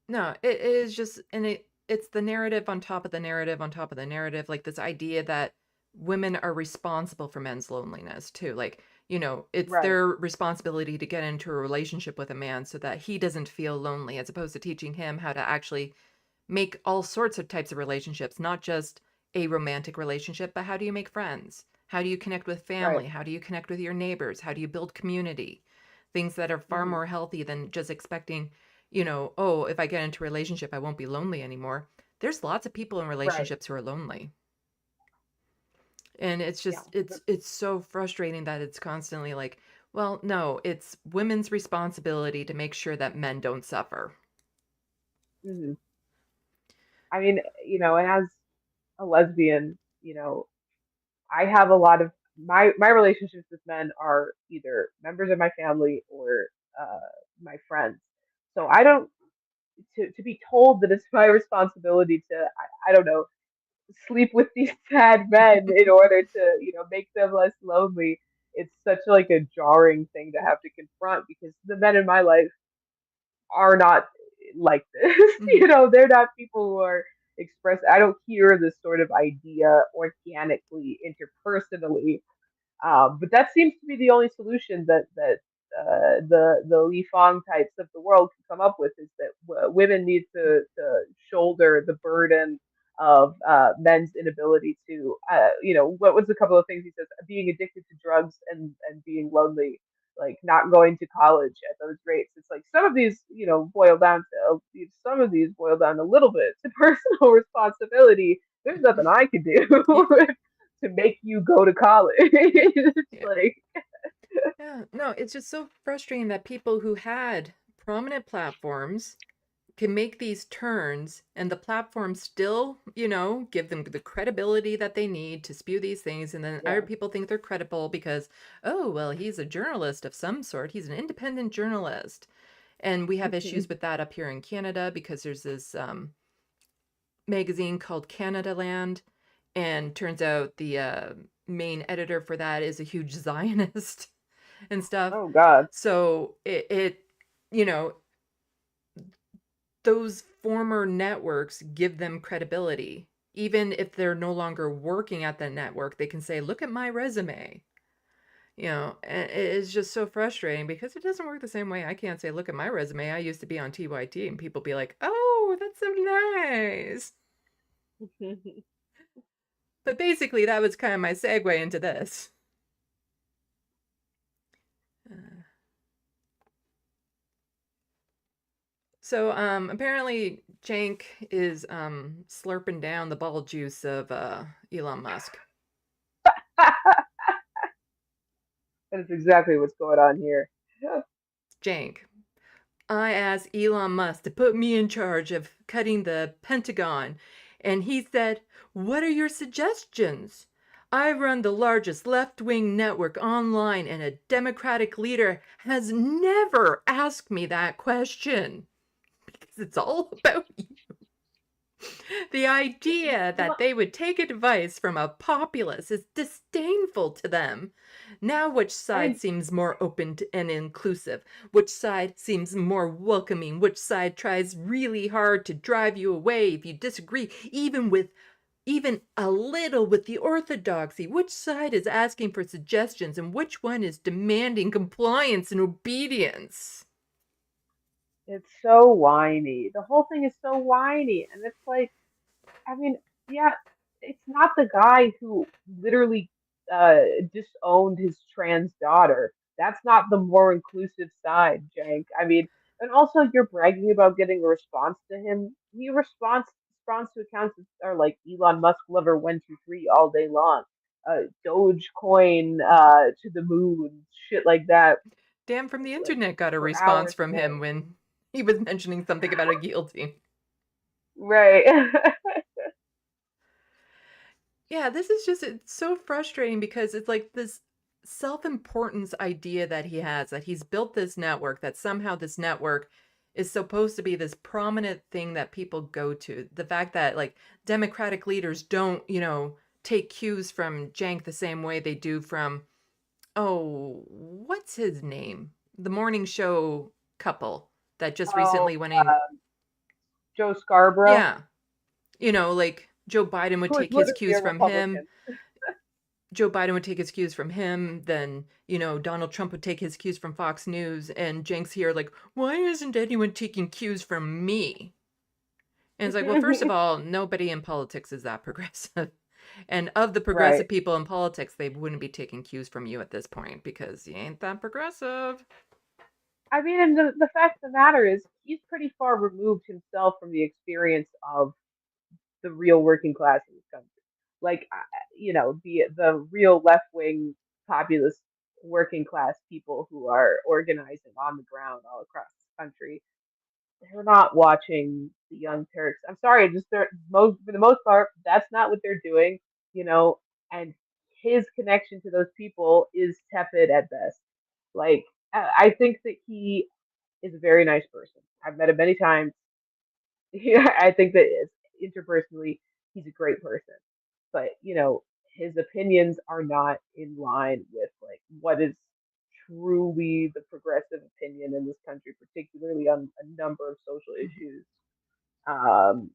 No, it is just, and it's the narrative on top of the narrative on top of the narrative, like this idea that women are responsible for men's loneliness too. Like, it's Right, their responsibility to get into a relationship with a man so that he doesn't feel lonely, as opposed to teaching him how to actually make all sorts of types of relationships, not just a romantic relationship, but how do you make friends? How do you connect with right. family? How do you connect with your neighbors? How do you build community? Things that are far Hmm. more healthy than just expecting, oh, if I get into a relationship, I won't be lonely anymore. There's lots of people in Right. relationships who are lonely. And it's Yeah. just it's so frustrating that it's constantly like, well, no, it's women's responsibility to make sure that men don't suffer. Hmm. I mean, and as a lesbian, I have a lot of my relationships with men are either members of my family or uh, my friends. So I don't to be told that it's my responsibility to I don't know sleep with these sad men in order to make them less lonely. It's such like a jarring thing to have to confront because the men in my life are not like this. Mhm. They're not people who are express. I don't hear this sort of idea organically, interpersonally. But that seems to be the only solution that the Li Fong types of the world can come up with is that women need to shoulder the burden of men's inability to, what was a couple of things he says, being addicted to drugs and being lonely, like not going to college at those rates. It's like some of these, some of these boil down a little bit to personal responsibility. There's nothing I can do Yeah. to make you go to college. It's Yeah. like, Yeah, no, it's just so frustrating that people who had prominent platforms can make these turns and the platform still, give them the credibility that they need to spew these things. And then other yeah. people think they're credible because, oh, well, he's a journalist of some sort. He's an independent journalist. And we have issues with that up here in Canada because there's this magazine called Canada Land. And turns out the main editor for that is a huge Zionist and stuff. Oh God. So you know, those former networks give them credibility. Even if they're no longer working at the network, they can say, look at my resume. And it's just so frustrating because it doesn't work the same way. I can't say, look at my resume. I used to be on TYT, and people be like, oh, that's so nice. But basically, that was kind of my segue into this. Uh, So apparently Jank is slurping down the ball juice of Elon Musk. That is exactly what's going on here. Jank, I asked Elon Musk to put me in charge of cutting the Pentagon, and he said, "What are your suggestions? I run the largest left-wing network online, and a Democratic leader has never asked me that question because it's all about you." The idea that they would take advice from a populace is disdainful to them. Now, which I side mean, seems more open and inclusive? Which side seems more welcoming? Which side tries really hard to drive you away if you disagree, even a little with the orthodoxy? Which side is asking for suggestions and which one is demanding compliance and obedience? it's so whiny. The whole thing is so whiny, and it's like, I mean, yeah, it's not the guy who literally disowned his trans daughter. That's not the more inclusive side, Jank. I mean, and also you're bragging about getting a response to him. He responds to accounts that are like Elon Musk lover 123 all day long. Dogecoin to the moon, shit like that, Dan from the like internet got a for response hours a from day. him when he was mentioning something about a guillotine. Right. Yeah, this is just, it's so frustrating because it's like this. self-importance idea that he has, that he's built this network, that somehow this network is supposed to be this prominent thing that people go to. The fact that like Democratic leaders don't, take cues from Cenk the same way they do from, oh, what's his name? The morning show couple that just Oh, recently went in. Joe Scarborough, Yeah. Like Joe Biden would who is take his literally cues a from him. Republican. Joe Biden would take his cues from him, then, Donald Trump would take his cues from Fox News, and Cenk's here like, why isn't anyone taking cues from me? And it's like, well, first of all, nobody in politics is that progressive. And of the Right. progressive people in politics, they wouldn't be taking cues from you at this point because you ain't that progressive. I mean, and the fact of the matter is, he's pretty far removed himself from the experience of the real working class in this country. Like, the real left wing populist working class people who are organizing on the ground all across this country. They're not watching the Young Turks. I'm sorry, just for the most part, that's not what they're doing, you know. And his connection to those people is tepid at best. Like, I think that he is a very nice person. I've met him many times. Yeah, I think that interpersonally, he's a great person. But his opinions are not in line with like what is truly the progressive opinion in this country, particularly on a number of social Mhm. issues. Um,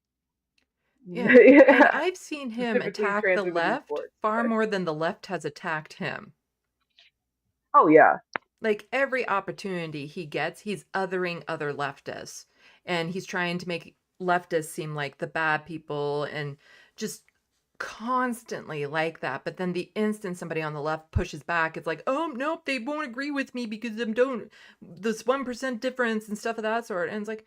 Yeah. And I've seen him specifically attack the trans women in left sports. far more than the left has attacked him. Oh yeah, Like every opportunity he gets, he's othering other leftists. And he's trying to make leftists seem like the bad people and just constantly like that. But then the instant somebody on the left pushes back, it's like, oh, nope, they won't agree with me because them don't, this 1% difference and stuff of that sort. And it's like,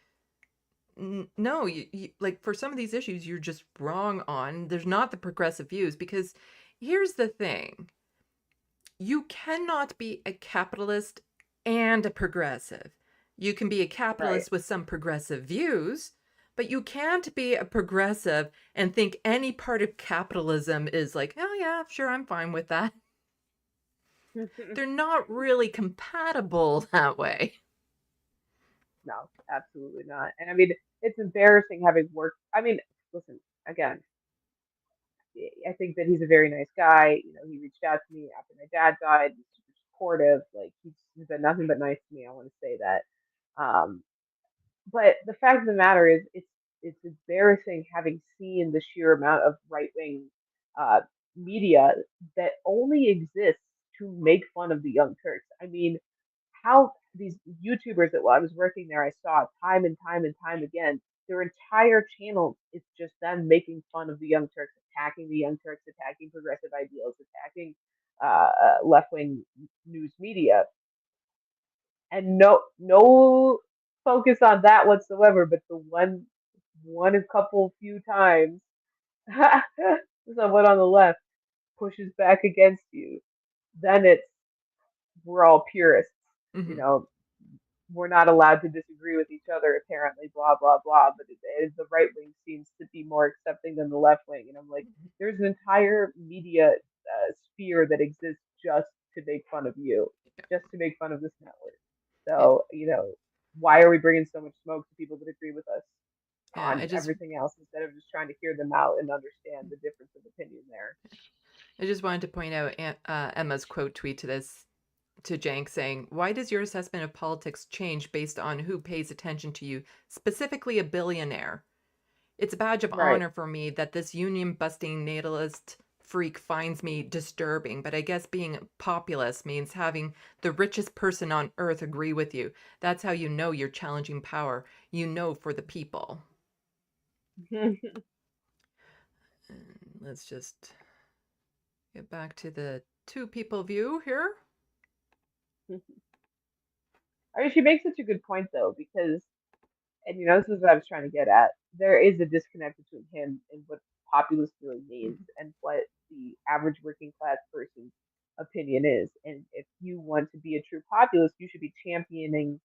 no, you like for some of these issues, you're just wrong on. There's not the progressive views because here's the thing. You cannot be a capitalist and a progressive. You can be a right. capitalist with some progressive views, but you can't be a progressive and think any part of capitalism is like, oh yeah, sure, I'm fine with that. They're not really compatible that way. No, absolutely not. And I mean, it's embarrassing having worked. I mean, listen, again, I think that he's a very nice guy. He reached out to me after my dad died. He's super supportive. Like he's been nothing but nice to me. I want to say that. Um, but the fact of the matter is, it's embarrassing having seen the sheer amount of right wing uh, media that only exists to make fun of the Young Turks. I mean, how these YouTubers that while I was working there, I saw time and time and time again, their entire channel is just them making fun of the Young Turks, attacking the Young Turks, attacking progressive ideals, attacking left wing news media, and no focus on that whatsoever. But the one a couple few times, someone on the left pushes back against you, then it's we're all purists, you Mm-hmm. know we're not allowed to disagree with each other apparently, blah blah blah. But the right wing seems to be more accepting than the left wing, and I'm like, there's an entire media sphere that exists just to make fun of you, just to make fun of this network. Yeah. So why are we bringing so much smoke to people that agree with us Yeah. on everything else instead of just trying to hear them out and understand the difference of opinion there? I just wanted to point out Emma's quote tweet to Cenk saying, why does your assessment of politics change based on who pays attention to you, specifically a billionaire? It's a badge of Right. honor for me that this union busting natalist freak finds me disturbing, but I guess being a populist means having the richest person on earth agree with you. That's how you know you're challenging power. You know for the people. And let's just get back to the two people view here. I mean, she makes such a good point though, because, and this is what I was trying to get at. There is a disconnect between him and what populist really means and what the average working class person's opinion is. And if you want to be a true populist, you should be championing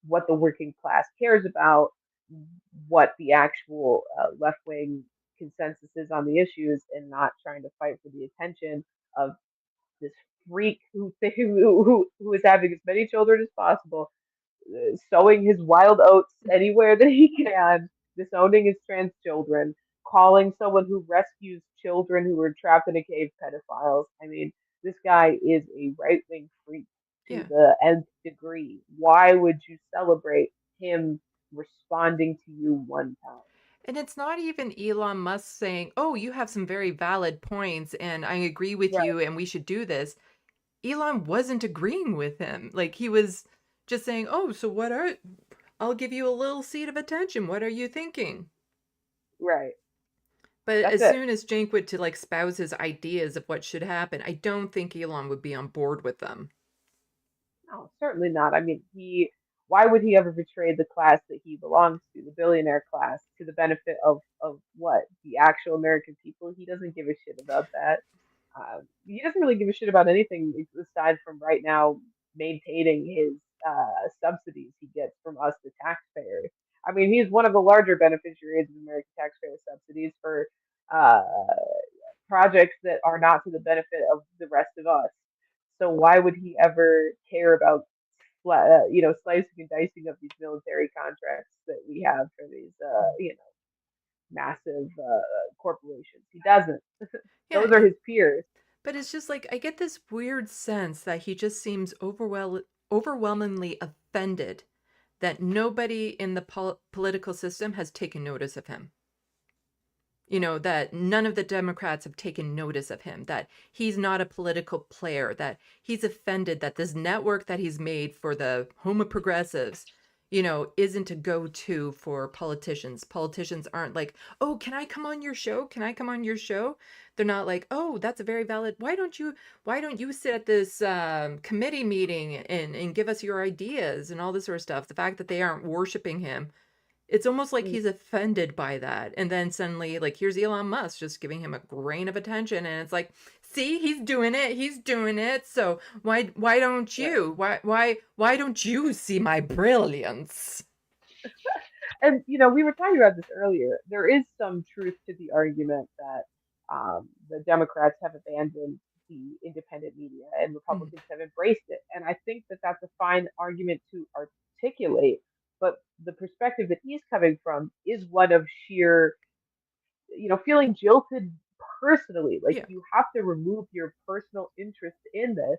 what the working class cares about, what the actual left wing consensus is on the issues, and not trying to fight for the attention of this freak who is having as many children as possible, sowing his wild oats anywhere that he can, disowning his trans children, calling someone who rescues children who were trapped in a cave pedophiles. I mean, this guy is a right wing freak to Yeah. the nth degree. Why would you celebrate him responding to you one time? And it's not even Elon Musk saying, "Oh, you have some very valid points and I agree with Right, you and we should do this." Elon wasn't agreeing with him. Like he was just saying, "Oh, so what are I'll give you a little seat of attention. What are you thinking?" right. But That's as it. soon as Cenk went to like spouse his ideas of what should happen, I don't think Elon would be on board with them. No, certainly not. I mean, why would he ever betray the class that he belongs to, the billionaire class, to the benefit of what? The actual American people? He doesn't give a shit about that. He doesn't really give a shit about anything aside from right now maintaining his subsidies he gets from us, the taxpayers. I mean, he's one of the larger beneficiaries of American taxpayer subsidies for uh, projects that are not to the benefit of the rest of us. So why would he ever care about, slicing and dicing of these military contracts that we have for these, massive corporations? He doesn't. Yeah, Those are his peers. but it's just like I get this weird sense that he just seems overwhelmingly offended that nobody in the political system has taken notice of him. That none of the Democrats have taken notice of him, that he's not a political player, that he's offended that this network that he's made for the home of progressives, isn't a go-to for politicians. Politicians aren't like, "Oh, can I come on your show? Can I come on your show?" They're not like, "Oh, that's a very valid. Why don't you sit at this committee meeting and give us your ideas and all this sort of stuff?" The fact that they aren't worshiping him, it's almost like Mm, he's offended by that. And then suddenly, like, here's Elon Musk just giving him a grain of attention. And it's like, see, he's doing it. He's doing it. So why don't right. you? Why don't you see my brilliance? And we were talking about this earlier. There is some truth to the argument that the Democrats have abandoned the independent media and Mhm. Republicans have embraced it. And I think that that's a fine argument to articulate. But the perspective that he's coming from is one of sheer, feeling jilted personally. Like Yeah. you have to remove your personal interest in this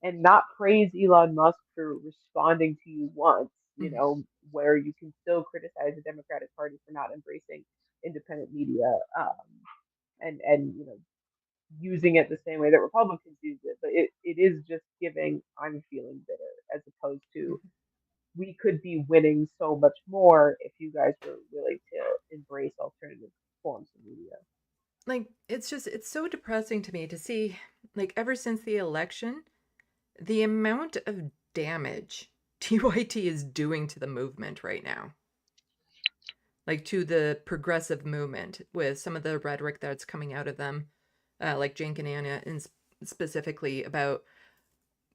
and not praise Elon Musk for responding to you once, Mhm. where you can still criticize the Democratic Party for not embracing independent media, and using it the same way that Republicans use it. But it is just giving I'm feeling bitter as opposed to Mhm. we could be winning so much more if you guys were willing to embrace alternative forms of media. Like, it's so depressing to me to see, like, ever since the election, the amount of damage TYT is doing to the movement right now, like to the progressive movement with some of the rhetoric that's coming out of them, like Jank and Anna, and specifically about,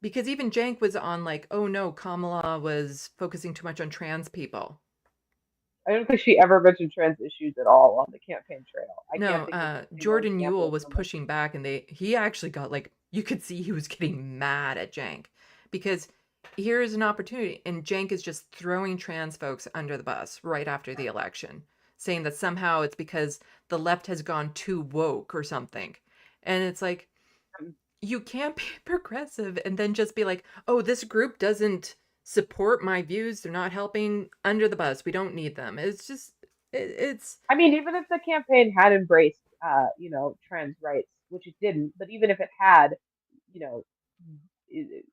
because even Jank was on like, "Oh no, Kamala was focusing too much on trans people." I don't think she ever mentioned trans issues at all on the campaign trail. I can't No, think of a single Jordan example Ewell of was her pushing mentioning. back, and he actually got like, you could see he was getting mad at Jank because here is an opportunity, and Jank is just throwing trans folks under the bus right after the election, saying that somehow it's because the left has gone too woke or something. And it's like, you can't be progressive and then just be like, "Oh, this group doesn't support my views. They're not helping, under the bus. We don't need them." It's just, it's, I mean, even if the campaign had embraced, trans rights, which it didn't, but even if it had, you know, it,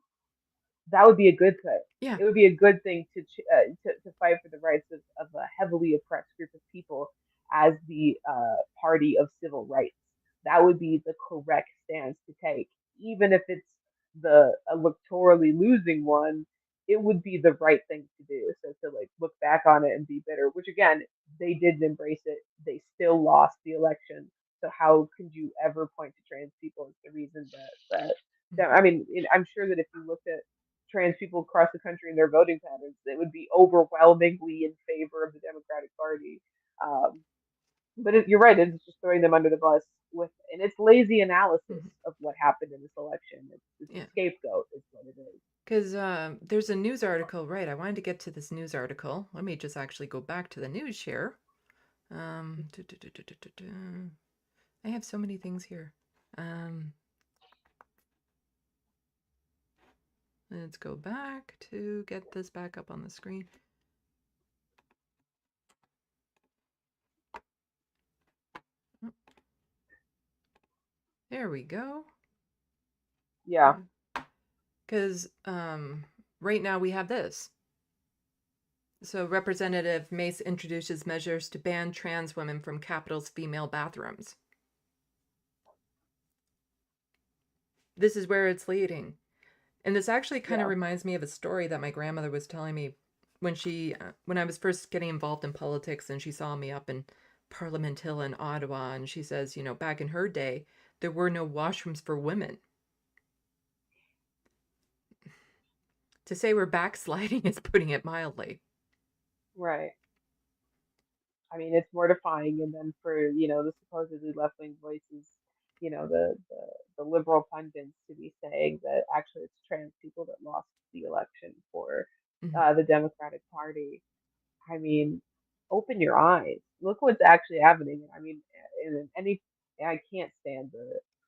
that would be a good thing. yeah. It would be a good thing to fight for the rights of a heavily oppressed group of people as the party of civil rights. That would be the correct stance to take, even if it's the electorally losing one. It would be the right thing to do. So to like look back on it and be bitter, which again they didn't embrace it. They still lost the election. So how could you ever point to trans people as the reason that I mean, I'm sure that if you looked at trans people across the country and their voting patterns, they would be overwhelmingly in favor of the Democratic Party. But you're right; it's just throwing them under the bus and it's lazy analysis Mhm. of what happened in this election. It's a Yeah. scapegoat, is what it is. Because there's a news article, right? I wanted to get to this news article. Let me just actually go back to the news share. Du- du- du- du- du- du- du. I have so many things here. Um, let's go back to get this back up on the screen. Oh, there we go. Yeah, Because right now we have this. So Representative Mace introduces measures to ban trans women from Capitol's female bathrooms. This is where it's leading. And this actually kind of yeah. reminds me of a story that my grandmother was telling me when I was first getting involved in politics, and she saw me up in Parliament Hill in Ottawa, and she says, back in her day, there were no washrooms for women. To say we're backsliding is putting it mildly. Right. I mean, it's mortifying. And then for, the supposedly left-wing voices, the liberal pundits to be saying that actually it's trans people that lost the election for Mhm. the Democratic Party. I mean, open your eyes. Look what's actually happening. I mean, I can't stand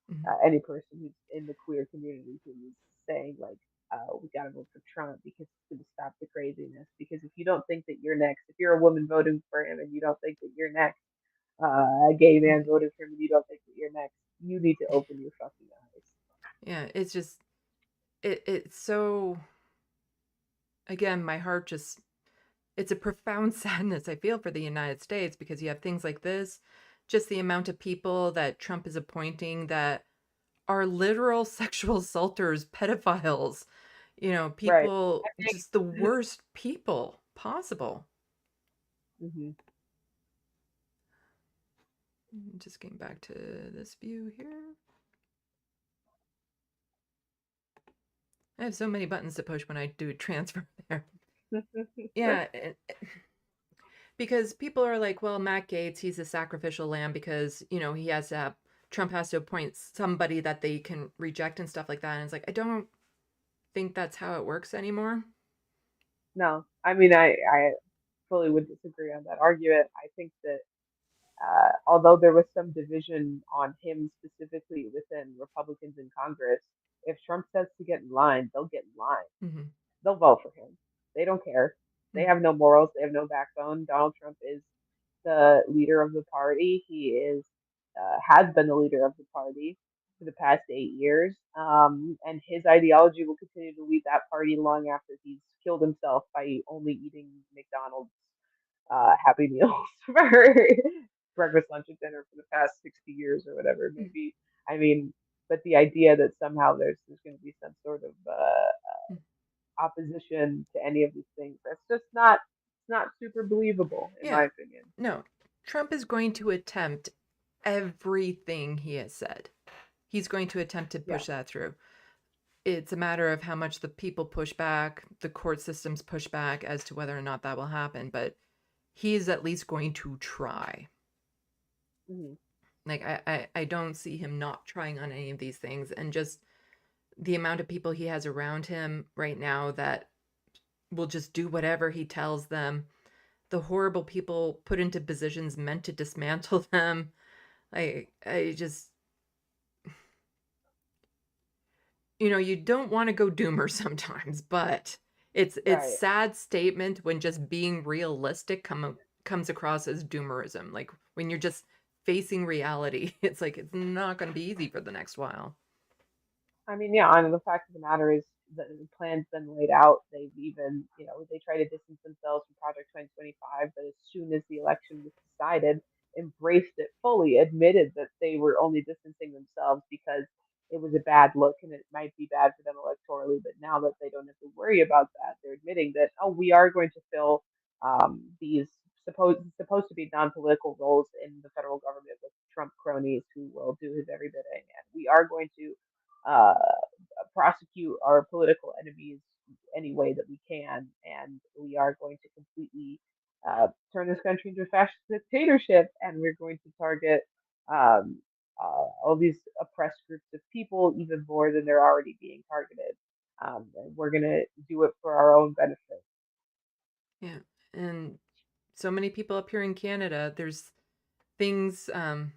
Mhm. any person who's in the queer community who's saying like, we gotta vote for Trump because it's gonna stop the craziness. Because if you don't think that you're next, if you're a woman voting for him and you don't think that you're next, a gay man Mhm. voting for him and you don't think that you're next, you need to open your fucking eyes. Yeah, it's just it's so, again, my heart just, it's a profound sadness I feel for the United States, because you have things like this, just the amount of people that Trump is appointing that are literal sexual assaulters, pedophiles, Right. people, I just the worst people possible. think. Hmm. Just getting back to this view here. I have so many buttons to push when I do a transfer there. Yeah, because people are like, well, Matt Gaetz, he's a sacrificial lamb because, he has to have, Trump has to appoint somebody that they can reject and stuff like that. And it's like, I don't think that's how it works anymore. No, I mean, I fully would disagree on that argument. I think that although there was some division on him specifically within Republicans in Congress, if Trump says to get in line, they'll get in line. Hmm. They'll vote for him. They don't care. They Hmm. have no morals. They have no backbone. Donald Trump is the leader of the party. He is has been the leader of the party for the past 8 years, and his ideology will continue to lead that party long after he's killed himself by only eating McDonald's Happy Meals for breakfast, lunch, and dinner for the past 60 years or whatever it may be. I mean, but the idea that somehow there's going to be some sort of opposition to any of these things, that's just not, it's not super believable in my Yeah. opinion. No, Trump is going to attempt everything he has said. He's going to attempt to Yeah. push that through. It's a matter of how much the people push back, the court systems push back as to whether or not that will happen. But he is at least going to try. Hmm. Like, I don't see him not trying on any of these things. And just the amount of people he has around him right now that will just do whatever he tells them. The horrible people put into positions meant to dismantle them. I just, you don't want to go doomer sometimes, but it's Right. sad statement when just being realistic comes across as doomerism. Like when you're just facing reality, it's like it's not going to be easy for the next while. I mean, yeah, and the fact of the matter is that the plan's been laid out. They've even, they try to distance themselves from Project 2025, but as soon as the election was decided, embraced it fully, admitted that they were only distancing themselves because it was a bad look and it might be bad for them electorally. But now that they don't have to worry about that, they're admitting that, oh, we are going to fill these supposed to be non-political roles in the federal government with Trump cronies who will do his every bidding, and we are going to uh, prosecute our political enemies any way that we can, and we are going to completely turn this country into a fascist dictatorship, and we're going to target um, all these oppressed groups of people even more than they're already being targeted. And we're gonna do it for our own benefit. Yeah. And so many people up here in Canada, there's things,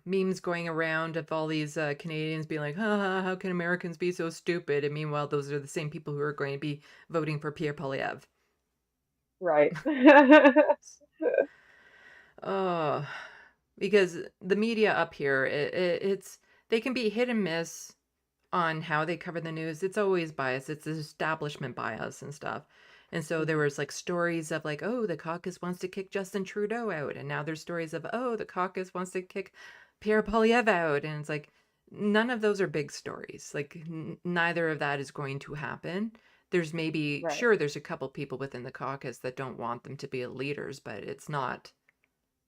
memes going around of all these Canadians being like, how can Americans be so stupid? And meanwhile, those are the same people who are going to be voting for Pierre Poilievre. Right. Oh, because the media up here, it's they can be hit and miss on how they cover the news. It's always biased. It's establishment bias and stuff. And so there Mhm. was like stories of like, oh, the caucus wants to kick Justin Trudeau out, and now there's stories of, oh, the caucus wants to kick Pierre Poilievre out, and it's like none of those are big stories. Like neither of that is going to happen. There's maybe Right. sure there's a couple people within the caucus that don't want them to be leaders, but it's not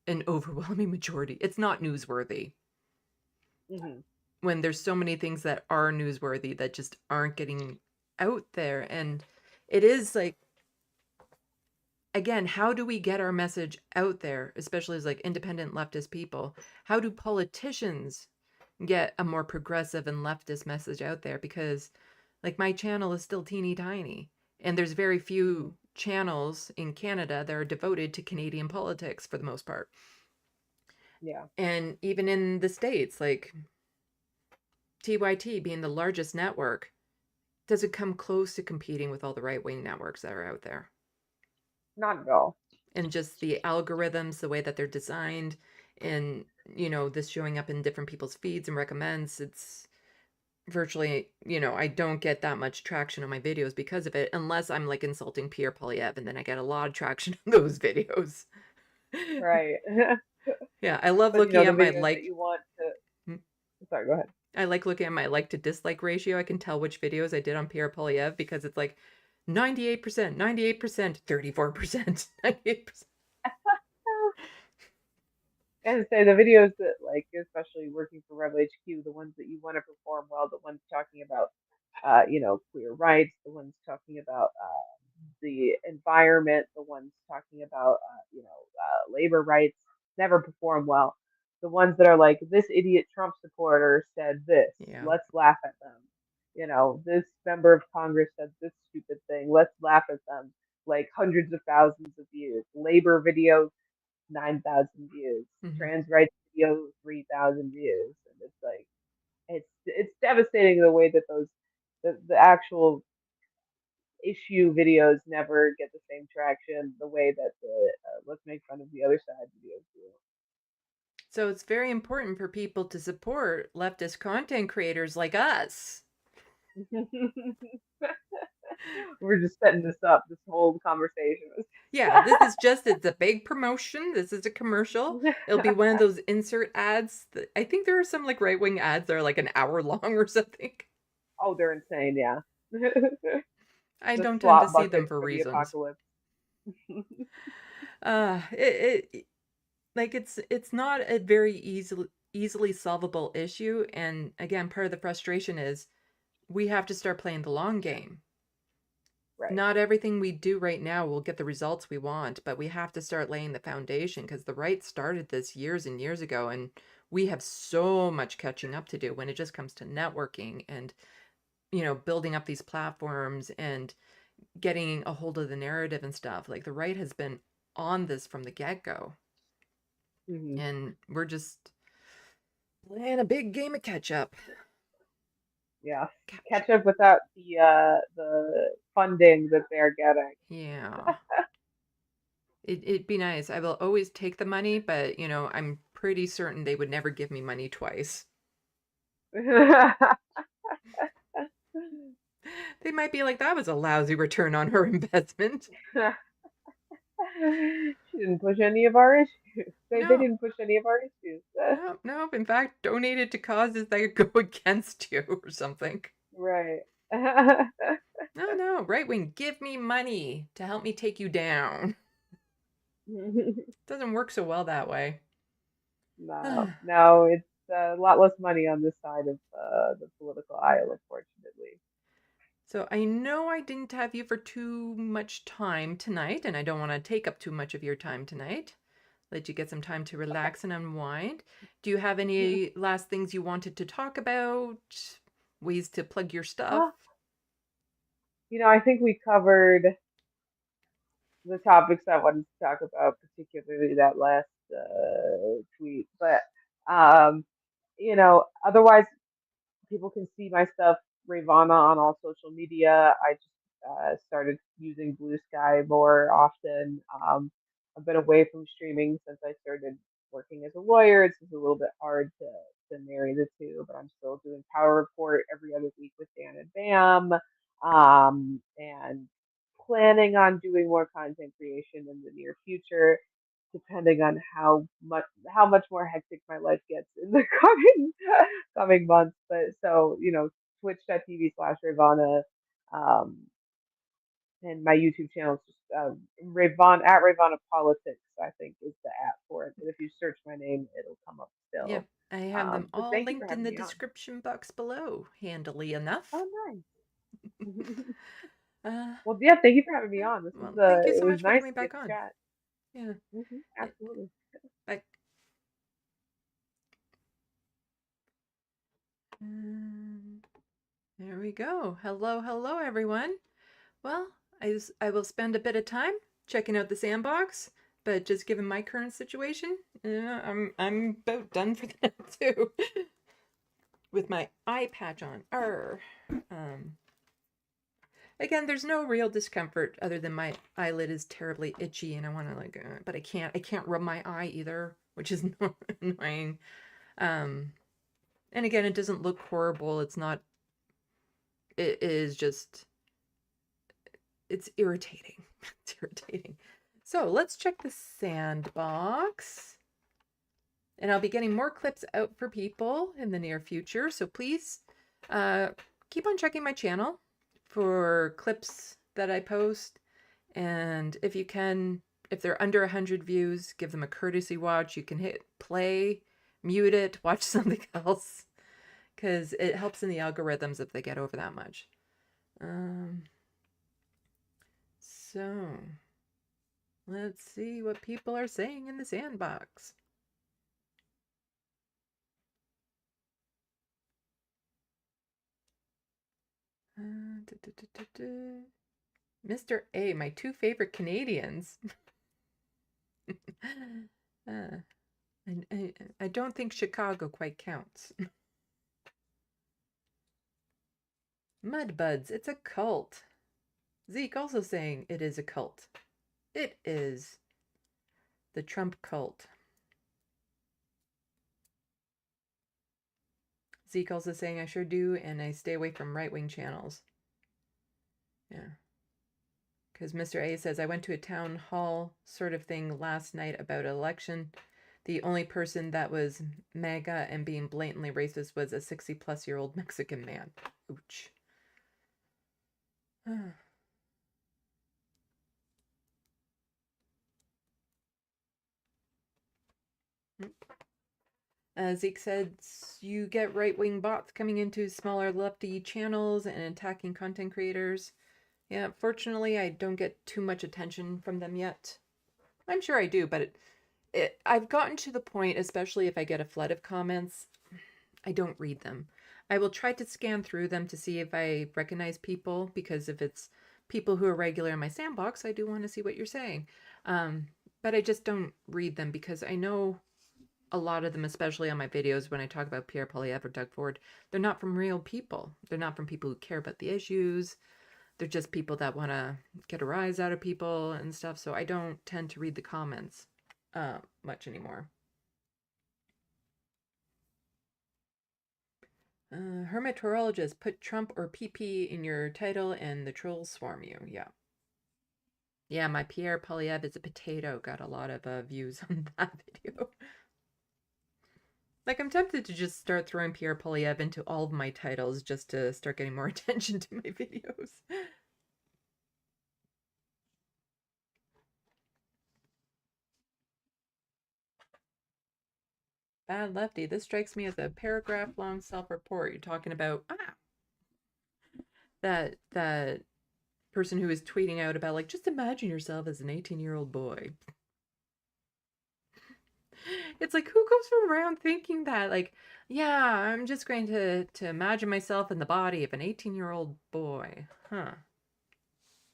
an overwhelming majority. It's not newsworthy Hmm. when there's so many things that are newsworthy that just aren't getting out there. And it is like, again, how do we get our message out there, especially as like independent leftist people? How do politicians get a more progressive and leftist message out there? Because like my channel is still teeny tiny, and there's very Hmm. few channels in Canada that are devoted to Canadian politics for the most part. Yeah. And even in the States, like TYT being the largest network, doesn't come close to competing with all the right-wing networks that are out there. Not at all. And just the algorithms, the way that they're designed, and this showing up in different people's feeds and recommends, it's virtually, I don't get that much traction on my videos because of it, unless I'm like insulting Pierre Poilievre, and then I get a lot of traction on those videos. Right. Yeah, I love But looking the at my videos that you want to. hmm, Sorry, go ahead. I like looking at my like to dislike ratio. I can tell which videos I did on Pierre Poilievre because it's like 98%, 98%, 34%, 98%. And say the videos that, like, especially working for Rebel HQ, the ones that you want to perform well, the ones talking about, queer rights, the ones talking about the environment, the ones talking about, labor rights, never perform well. The ones that are like, this idiot Trump supporter said this, Yeah. let's laugh at them. This member of Congress said this stupid thing, let's laugh at them. Like hundreds of thousands of views. Labor video, 9,000 views. Hmm. Trans rights video, 3,000 views. And it's like, it's devastating the way that the actual issue videos never get the same traction the way that the let's make fun of the other side videos So it's very important for people to support leftist content creators like us. do. We're just setting this up, this whole conversation. Yeah, this is just, it's a big promotion. This is a commercial. It'll be one of those insert ads. I think there are some like right-wing ads that are like an hour long or something. Oh, they're insane, yeah. I The don't tend to slot see them bucket for for the reasons. apocalypse. It like it's not a very easily solvable issue. And again, part of the frustration is we have to start playing the long game. Right. Not everything we do right now will get the results we want, but we have to start laying the foundation because the right started this years and years ago, and we have so much catching up to do when it just comes to networking and building up these platforms and getting a hold of the narrative and stuff. Like the right has been on this from the get-go, Hmm. and we're just playing a big game of catch up. Yeah. Catch up without the funding that they're getting. Yeah. It'd be nice. I will always take the money, but I'm pretty certain they would never give me money twice. They might be like, that was a lousy return on her investment. She didn't push any of our issues. They No, didn't push any of our issues. no, no. In fact, donated to causes that go against you or something. Right. No, no, right wing, give me money to help me take you down. Doesn't work so well that way. No, no, it's a lot less money on this side of the political aisle, unfortunately. So I know I didn't have you for too much time tonight, and I don't want to take up too much of your time tonight. let you get some time to relax and unwind. Do you have Yeah. any last things you wanted to talk about? Ways to plug your stuff? I think we covered the topics I wanted to talk about, particularly that last tweet. But otherwise, people can see my stuff, Rayyvana, on all social media. I just started using Blue Sky more often. I've been away from streaming since I started working as a lawyer. It's just a little bit hard to marry the two, but I'm still doing Power Report every other week with Dan and Bam, and planning on doing more content creation in the near future, depending on how much more hectic my life gets in the coming months. But so, twitch.tv/Rayyvana, um, and my YouTube channel is just Rayyvana at Rayyvana Politics, I think is the app for it. But if you search my name, it'll come up Yeah, still. I have them But all thank you for linked in having the me on. description box below, handily enough. Oh, nice. Uh, Well, yeah, thank you for having me on. This was well, thank you it so was much for nice coming to get back to on. chat. Yeah. Absolutely. Bye. There we go. Hello, hello, everyone. Well, I will spend a bit of time checking out the sandbox, but just given my current situation, I'm about done for the night too. With my eye patch on. Again, there's no real discomfort other than my eyelid is terribly itchy and I want to but I can't rub my eye either, which is annoying. And again, it doesn't look horrible. It is just, it's irritating. It's irritating. So let's check the sandbox. And I'll be getting more clips out for people in the near future. So please keep on checking my channel for clips that I post. And if you can, if they're under 100 views, give them a courtesy watch. You can hit play, mute it, watch something else. Because it helps in the algorithms if they get over that much. So, let's see what people are saying in the sandbox. Mr. A, my two favorite Canadians. I don't think Chicago quite counts. Mudbuds, it's a cult. Zeke also saying it is a cult. It is the Trump cult. Zeke also saying I sure do, and I stay away from right-wing channels. Yeah. Because Mr. A says, I went to a town hall sort of thing last night about election. The only person that was MAGA and being blatantly racist was a 60-plus-year-old Mexican man. Ouch. Zeke said, you get right-wing bots coming into smaller lefty channels and attacking content creators. Yeah, fortunately, I don't get too much attention from them yet. I'm sure I do, but I've gotten to the point, especially if I get a flood of comments, I don't read them. I will try to scan through them to see if I recognize people, because if it's people who are regular in my sandbox, I do want to see what you're saying. But I just don't read them because I know a lot of them, especially on my videos when I talk about Pierre Poilievre or Doug Ford, they're not from real people. They're not from people who care about the issues. They're just people that want to get a rise out of people and stuff. So I don't tend to read the comments much anymore. Hermetologist, put Trump or PP in your title and the trolls swarm you. Yeah. Yeah, my Pierre Poilievre is a potato got a lot of views on that video. Like, I'm tempted to just start throwing Pierre Poilievre into all of my titles just to start getting more attention to my videos. Bad Lefty, this strikes me as a paragraph-long self-report. You're talking about, that person who was tweeting out about, like, just imagine yourself as an 18-year-old boy. It's like, who goes around thinking that? Like, yeah, I'm just going to imagine myself in the body of an 18-year-old boy. Huh.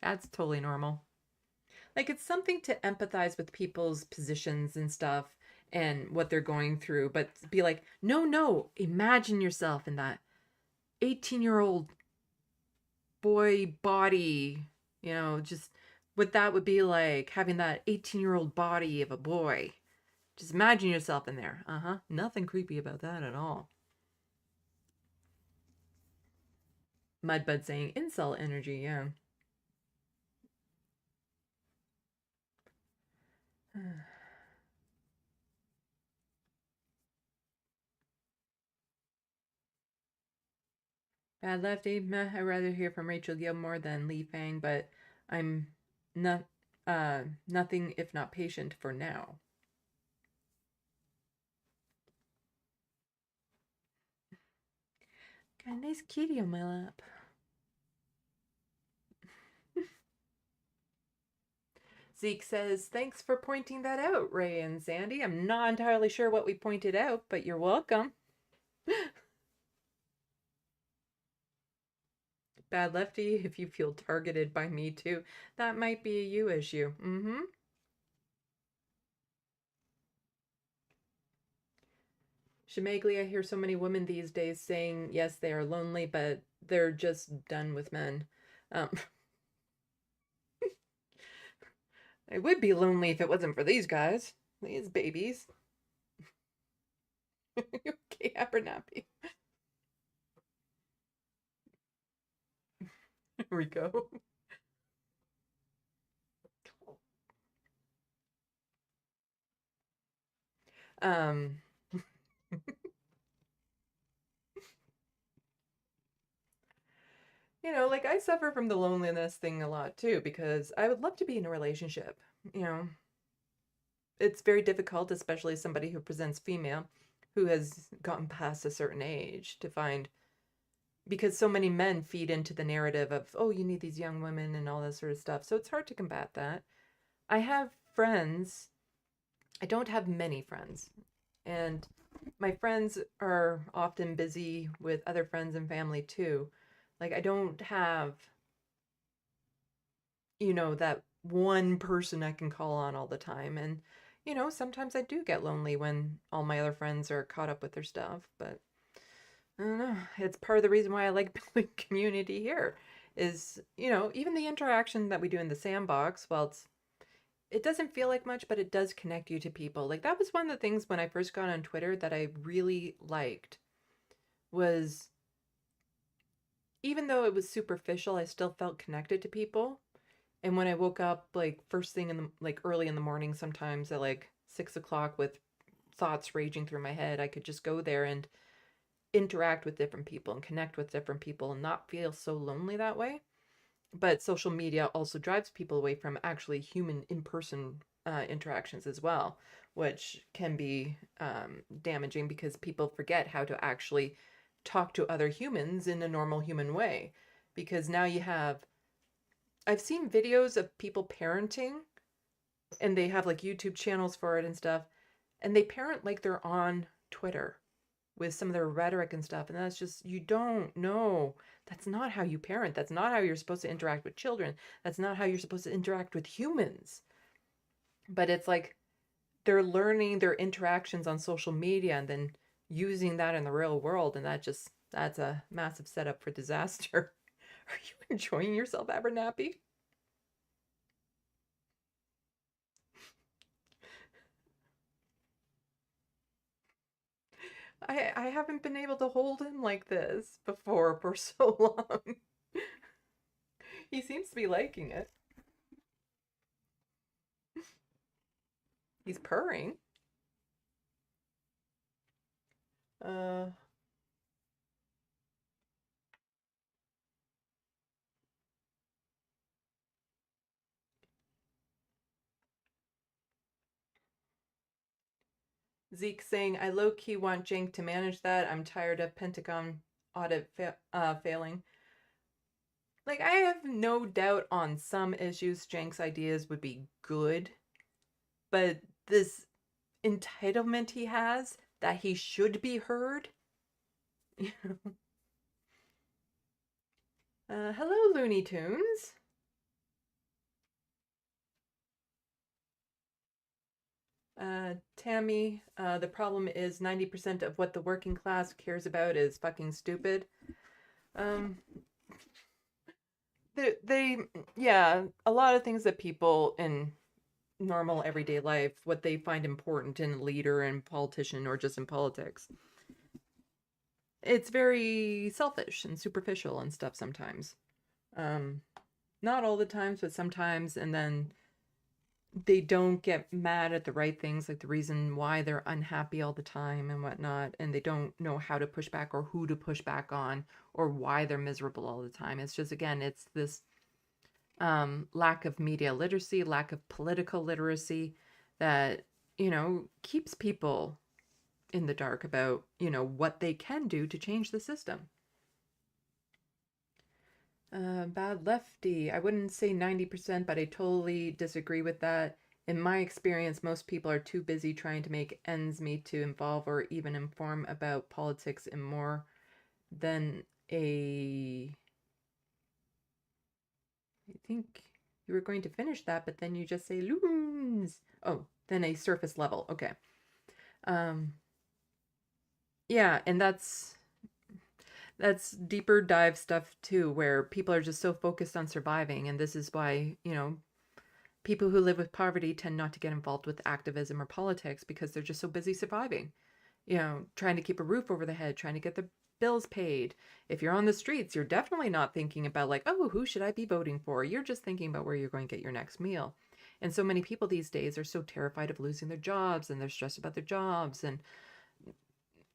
That's totally normal. Like, it's something to empathize with people's positions and stuff and what they're going through, but be like, no, no, imagine yourself in that 18-year-old boy body, just what that would be like, having that 18-year-old body of a boy. Just imagine yourself in there. Nothing creepy about that at all. Mudbud saying incel energy, yeah. Bad Lefty, meh, I'd rather hear from Rachel Gilmore than Lee Fang, but I'm not nothing if not patient for now. Got a nice kitty on my lap. Zeke says, thanks for pointing that out, Ray and Sandy. I'm not entirely sure what we pointed out, but you're welcome. Bad Lefty, if you feel targeted by me too, that might be a you issue. Shemagli, I hear so many women these days saying, yes, they are lonely, but they're just done with men. I would be lonely if it wasn't for these guys. These babies. Okay, Abernathy. Here we go. Like I suffer from the loneliness thing a lot too, because I would love to be in a relationship. It's very difficult, especially somebody who presents female, who has gotten past a certain age, to find, because so many men feed into the narrative of, oh, you need these young women and all that sort of stuff. So it's hard to combat that. I have friends. I don't have many friends. And my friends are often busy with other friends and family too. Like, I don't have, that one person I can call on all the time. And, sometimes I do get lonely when all my other friends are caught up with their stuff. But I don't know. It's part of the reason why I like building community here is, even the interaction that we do in the sandbox, well, it doesn't feel like much, but it does connect you to people. Like, that was one of the things when I first got on Twitter that I really liked, was even though it was superficial, I still felt connected to people. And when I woke up, like, first thing early in the morning, sometimes at like 6 o'clock with thoughts raging through my head, I could just go there and interact with different people and connect with different people and not feel so lonely that way. But social media also drives people away from actually human in-person interactions as well, which can be damaging because people forget how to actually talk to other humans in a normal human way. Because now I've seen videos of people parenting, and they have like YouTube channels for it and stuff, and they parent like they're on Twitter with some of their rhetoric and stuff. And that's just, you don't know. That's not how you parent. That's not how you're supposed to interact with children. That's not how you're supposed to interact with humans. But it's like they're learning their interactions on social media and then using that in the real world. And that's a massive setup for disaster. Are you enjoying yourself, Abernathy? I haven't been able to hold him like this before for so long. He seems to be liking it. He's purring. Zeke saying, I low-key want Jenk to manage that. I'm tired of Pentagon audit failing. Like, I have no doubt on some issues Jenk's ideas would be good, but this entitlement he has that he should be heard. Hello, Looney Tunes. Tammy, the problem is 90% of what the working class cares about is fucking stupid. Yeah, a lot of things that people in normal everyday life, what they find important in a leader and politician or just in politics, it's very selfish and superficial and stuff sometimes. Not all the times, but sometimes, and then they don't get mad at the right things, like the reason why they're unhappy all the time and whatnot, and they don't know how to push back or who to push back on or why they're miserable all the time. It's just, again, it's this lack of media literacy, lack of political literacy that, keeps people in the dark about, what they can do to change the system. Bad lefty. I wouldn't say 90%, but I totally disagree with that. In my experience, most people are too busy trying to make ends meet to involve or even inform about politics in more than I think you were going to finish that, but then you just say loons. Oh, then a surface level. Okay. Yeah, and that's deeper dive stuff too, where people are just so focused on surviving. And this is why, people who live with poverty tend not to get involved with activism or politics because they're just so busy surviving, trying to keep a roof over the head, trying to get the bills paid. If you're on the streets, you're definitely not thinking about like, oh, who should I be voting for? You're just thinking about where you're going to get your next meal. And so many people these days are so terrified of losing their jobs, and they're stressed about their jobs, and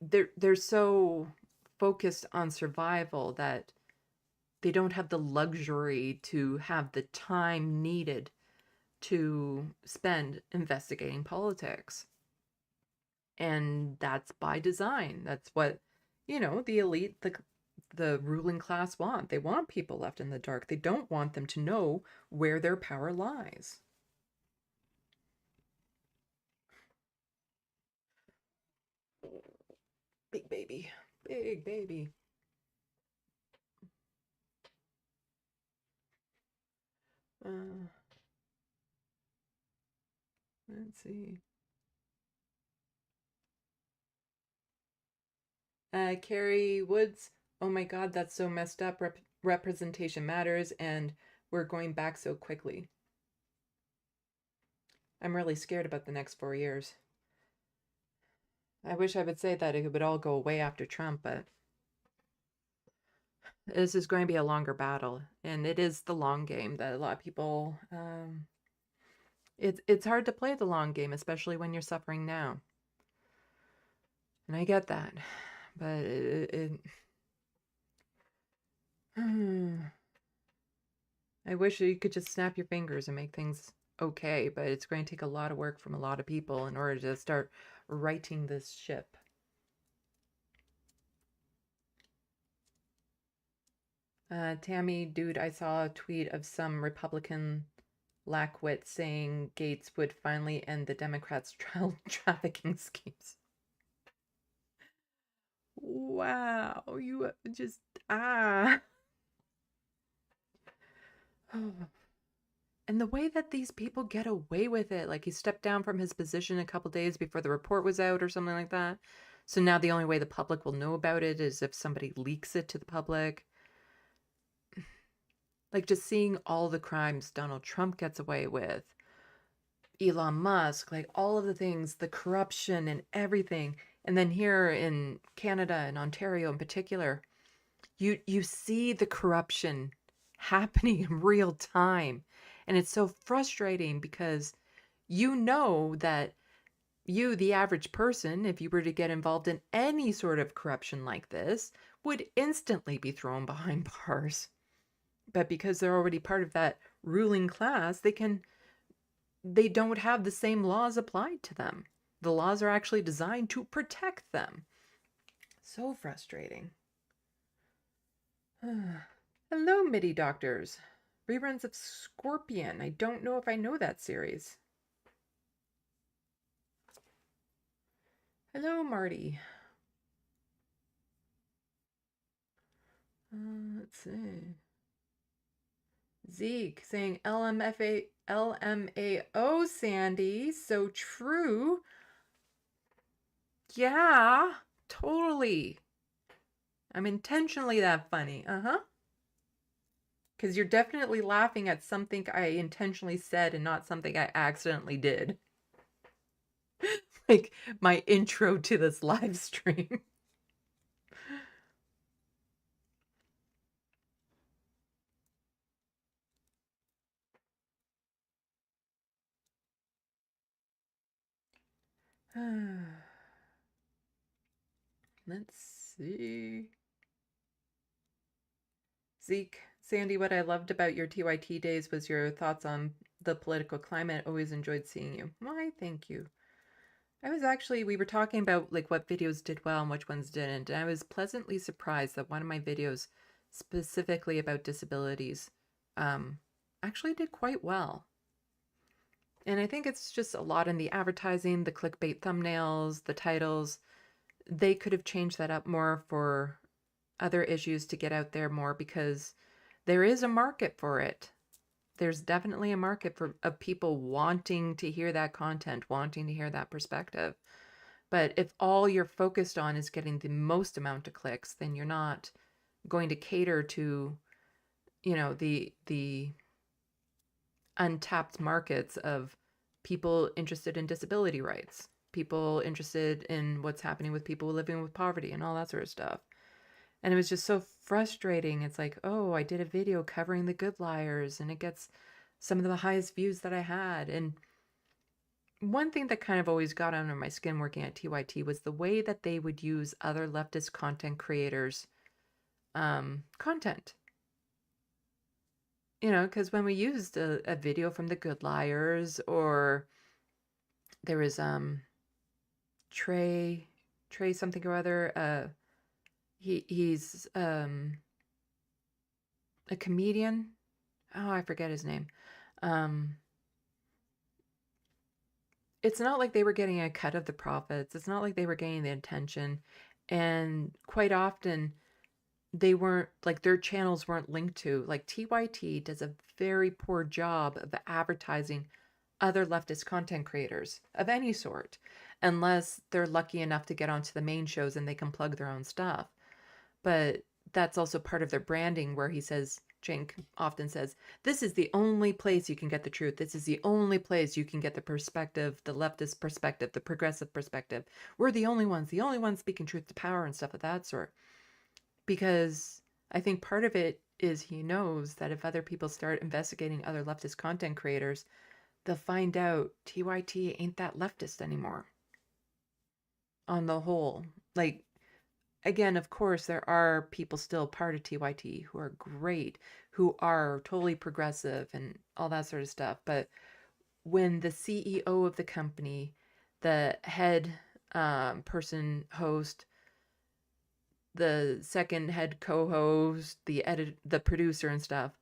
they're so focused on survival that they don't have the luxury to have the time needed to spend investigating politics. And that's by design. That's what, the elite, the ruling class want. They want people left in the dark. They don't want them to know where their power lies. Big baby. Big baby. Let's see. Carrie Woods. Oh my God, that's so messed up. Representation matters, and we're going back so quickly. I'm really scared about the next 4 years. I wish I would say that it would all go away after Trump, but this is going to be a longer battle, and it is the long game that a lot of people, it's hard to play the long game, especially when you're suffering now. And I get that, but I wish you could just snap your fingers and make things okay, but it's going to take a lot of work from a lot of people in order to start righting this ship. Tammy, dude, I saw a tweet of some Republican lackwit saying Gates would finally end the Democrats' child trafficking schemes. Wow, you just, And the way that these people get away with it, like he stepped down from his position a couple days before the report was out or something like that. So now the only way the public will know about it is if somebody leaks it to the public. Like just seeing all the crimes Donald Trump gets away with, Elon Musk, like all of the things, the corruption and everything. And then here in Canada and Ontario in particular, you see the corruption happening in real time. And it's so frustrating because that you, the average person, if you were to get involved in any sort of corruption like this, would instantly be thrown behind bars. But because they're already part of that ruling class, they don't have the same laws applied to them. The laws are actually designed to protect them. So frustrating. Hello, MIDI Doctors. Reruns of Scorpion. I don't know if I know that series. Hello, Marty. Let's see. Zeke saying LMAO, Sandy. So true. Yeah, totally. I'm intentionally that funny. Because you're definitely laughing at something I intentionally said and not something I accidentally did. Like my intro to this live stream. Let's see. Zeke, Sandy, what I loved about your TYT days was your thoughts on the political climate. Always enjoyed seeing you. Why, thank you. We were talking about like what videos did well and which ones didn't. And I was pleasantly surprised that one of my videos specifically about disabilities actually did quite well. And I think it's just a lot in the advertising, the clickbait thumbnails, the titles. They could have changed that up more for other issues to get out there more, because there is a market for it. There's definitely a market of people wanting to hear that content, wanting to hear that perspective. But if all you're focused on is getting the most amount of clicks, then you're not going to cater to, the untapped markets of people interested in disability rights, people interested in what's happening with people living with poverty and all that sort of stuff. And it was just so frustrating. It's like, oh, I did a video covering the good liars and it gets some of the highest views that I had. And one thing that kind of always got under my skin working at TYT was the way that they would use other leftist content creators' content. Because when we used a video from the good liars, or there was Trey something or other, he's a comedian. Oh, I forget his name. It's not like they were getting a cut of the profits. It's not like they were getting the attention. And quite often they weren't, like, their channels weren't linked to. Like, TYT does a very poor job of advertising other leftist content creators of any sort, unless they're lucky enough to get onto the main shows and they can plug their own stuff. But that's also part of their branding, where Cenk often says, this is the only place you can get the truth. This is the only place you can get the perspective, the leftist perspective, the progressive perspective. We're the only ones speaking truth to power and stuff of that sort. Because I think part of it is he knows that if other people start investigating other leftist content creators, they'll find out TYT ain't that leftist anymore. On the whole. Like, again, of course, there are people still part of TYT who are great, who are totally progressive and all that sort of stuff. But when the CEO of the company, the head person, host, the second head co-host, the producer and stuff,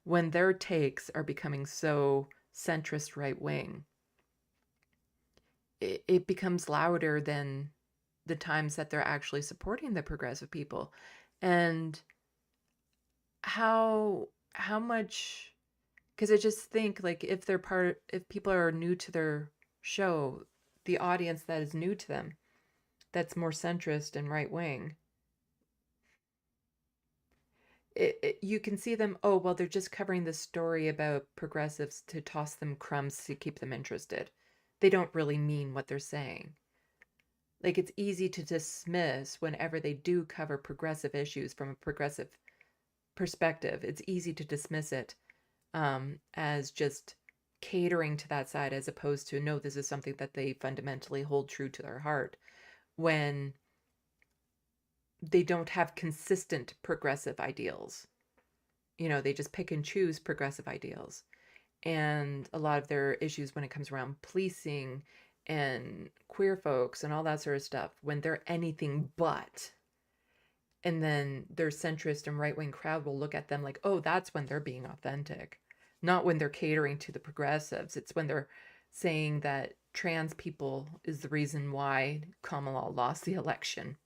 when their takes are becoming so centrist right-wing, it becomes louder than the times that they're actually supporting the progressive people. And how much, because I just think, like, if people are new to their show, the audience that is new to them, that's more centrist and right-wing, you can see them, oh, well, they're just covering this story about progressives to toss them crumbs to keep them interested. They don't really mean what they're saying. Like, it's easy to dismiss whenever they do cover progressive issues from a progressive perspective. It's easy to dismiss it as just catering to that side, as opposed to, no, this is something that they fundamentally hold true to their heart, when they don't have consistent progressive ideals. They just pick and choose progressive ideals. And a lot of their issues when it comes around policing and queer folks and all that sort of stuff, when they're anything but. And then their centrist and right-wing crowd will look at them like, oh, that's when they're being authentic. Not when they're catering to the progressives. It's when they're saying that trans people is the reason why Kamala lost the election.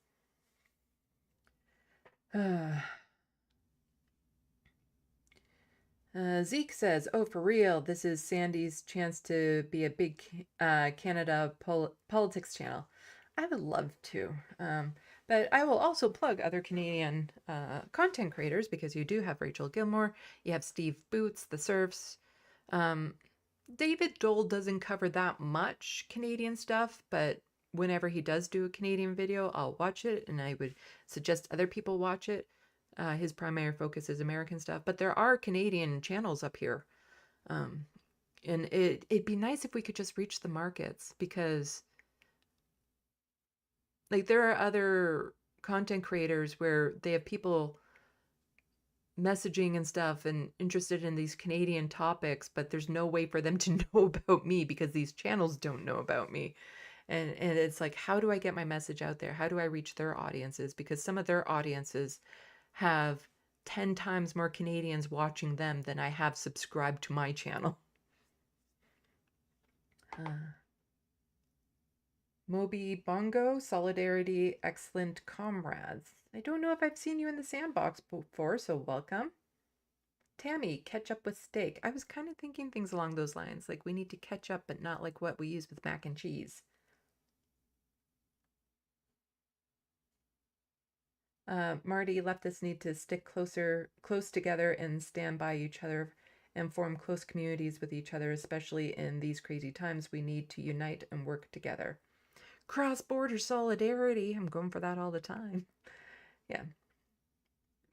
Zeke says, oh, for real, this is Sandy's chance to be a big Canada politics channel. I would love to. But I will also plug other Canadian content creators, because you do have Rachel Gilmore, you have Steve Boots, The Surfs. David Dole doesn't cover that much Canadian stuff, but whenever he does do a Canadian video, I'll watch it, and I would suggest other people watch it. His primary focus is American stuff, but there are Canadian channels up here. And it'd be nice if we could just reach the markets, because like there are other content creators where they have people messaging and stuff and interested in these Canadian topics, but there's no way for them to know about me because these channels don't know about me. And it's like, how do I get my message out there? How do I reach their audiences? Because some of their audiences have 10 times more Canadians watching them than I have subscribed to my channel. Moby Bongo, Solidarity, Excellent Comrades. I don't know if I've seen you in the sandbox before, so welcome. Tammy, ketchup with steak. I was kind of thinking things along those lines, like we need to catch up, but not like what we use with mac and cheese. Marty, leftists need to stick close together and stand by each other and form close communities with each other, especially in these crazy times. We need to unite and work together. Cross-border solidarity. I'm going for that all the time. Yeah.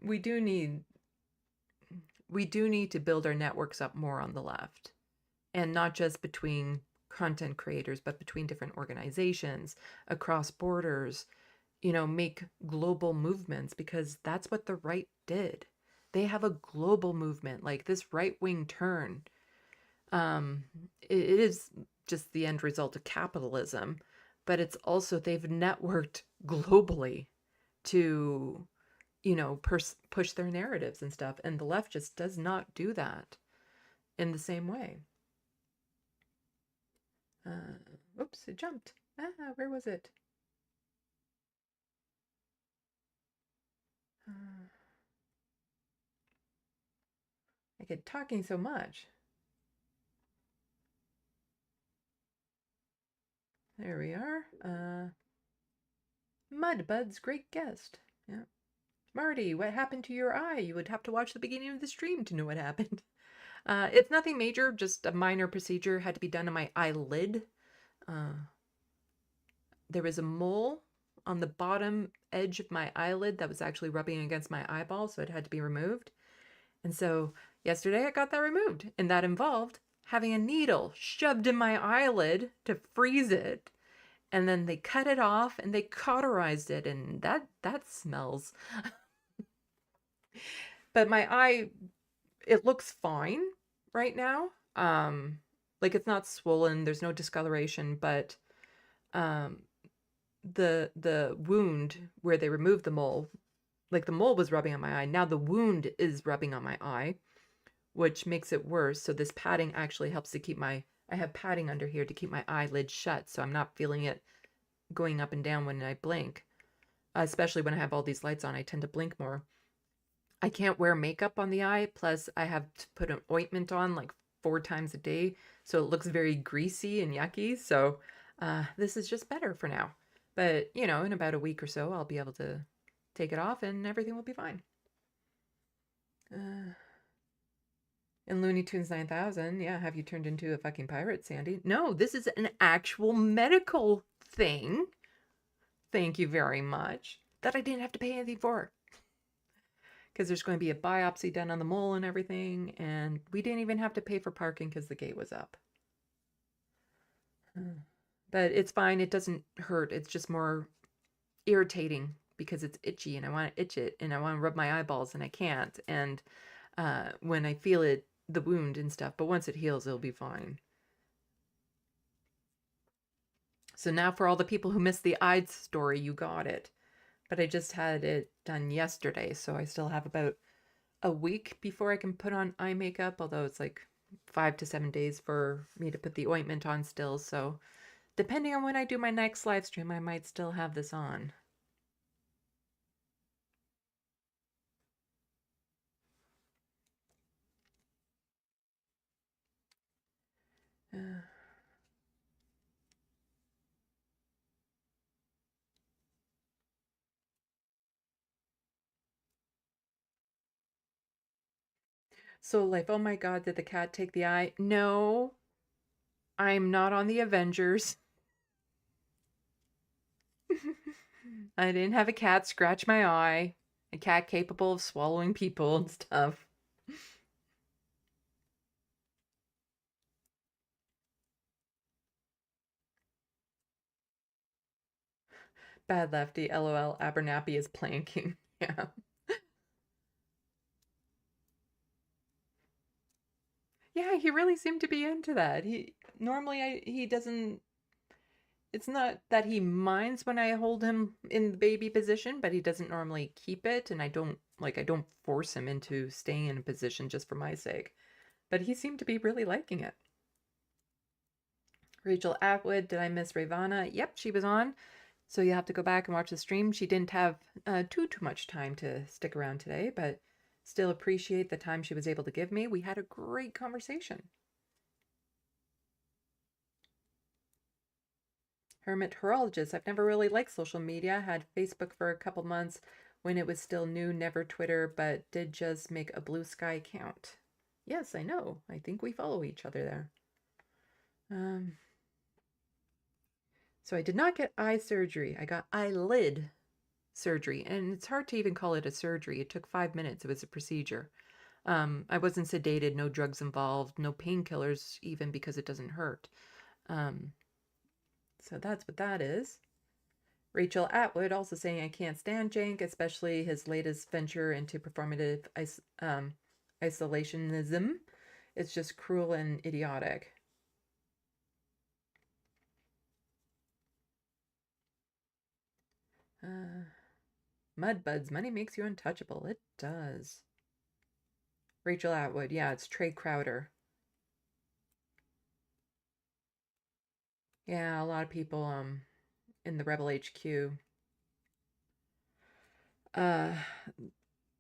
We do need to build our networks up more on the left, and not just between content creators, but between different organizations, across borders, make global movements, because that's what the right did. They have a global movement, like this right-wing turn. It is just the end result of capitalism, but it's also they've networked globally to, push their narratives and stuff. And the left just does not do that in the same way. Oops, it jumped. Where was it? I get talking so much. There we are. Mudbud's great guest. Yeah. Marty, what happened to your eye? You would have to watch the beginning of the stream to know what happened. It's nothing major, just a minor procedure had to be done on my eyelid. There was a mole on the bottom edge of my eyelid that was actually rubbing against my eyeball, so it had to be removed. And so yesterday I got that removed, and that involved having a needle shoved in my eyelid to freeze it. And then they cut it off and they cauterized it, and that smells. But my eye, it looks fine right now. Like it's not swollen, there's no discoloration, but the wound where they removed the mole, like the mole was rubbing on my eye, now the wound is rubbing on my eye, which makes it worse. So this padding actually helps to keep I have padding under here to keep my eyelid shut, so I'm not feeling it going up and down when I blink. Especially when I have all these lights on, I tend to blink more. I can't wear makeup on the eye, plus I have to put an ointment on like 4 times a day, so it looks very greasy and yucky. So this is just better for now. But, in about a week or so, I'll be able to take it off and everything will be fine. In Looney Tunes 9000, yeah, have you turned into a fucking pirate, Sandy? No, this is an actual medical thing. Thank you very much. That I didn't have to pay anything for. Because there's going to be a biopsy done on the mole and everything, and we didn't even have to pay for parking because the gate was up. But it's fine. It doesn't hurt. It's just more irritating because it's itchy and I want to itch it and I want to rub my eyeballs and I can't. And when I feel it, the wound and stuff, but once it heals, it'll be fine. So now for all the people who missed the eye story, you got it. But I just had it done yesterday, so I still have about a week before I can put on eye makeup, although it's like 5 to 7 days for me to put the ointment on still. So Depending on when I do my next live stream, I might still have this on. So Life, oh my God, did the cat take the eye? No, I'm not on the Avengers. I didn't have a cat scratch my eye. A cat capable of swallowing people and stuff. Bad Lefty, LOL, Abernathy is planking. Yeah. Yeah, he really seemed to be into that. He doesn't, it's not that he minds when I hold him in the baby position, but he doesn't normally keep it, and I don't force him into staying in a position just for my sake. But he seemed to be really liking it. Rachel Atwood, did I miss Rayyvana? Yep, she was on. So you have to go back and watch the stream. She didn't have too much time to stick around today, but still appreciate the time she was able to give me. We had a great conversation. Hermit Horologist. I've never really liked social media. Had Facebook for a couple months when it was still new, never Twitter, but did just make a Blue Sky account. Yes, I know. I think we follow each other there. So I did not get eye surgery. I got eyelid surgery, and it's hard to even call it a surgery. It took 5 minutes. It was a procedure. I wasn't sedated, no drugs involved, no painkillers, even because it doesn't hurt. So that's what that is. Rachel Atwood also saying I can't stand Jank, especially his latest venture into performative isolationism. It's just cruel and idiotic. Mudbuds, money makes you untouchable. It does. Rachel Atwood, yeah, it's Trey Crowder. Yeah, a lot of people in the Rebel HQ.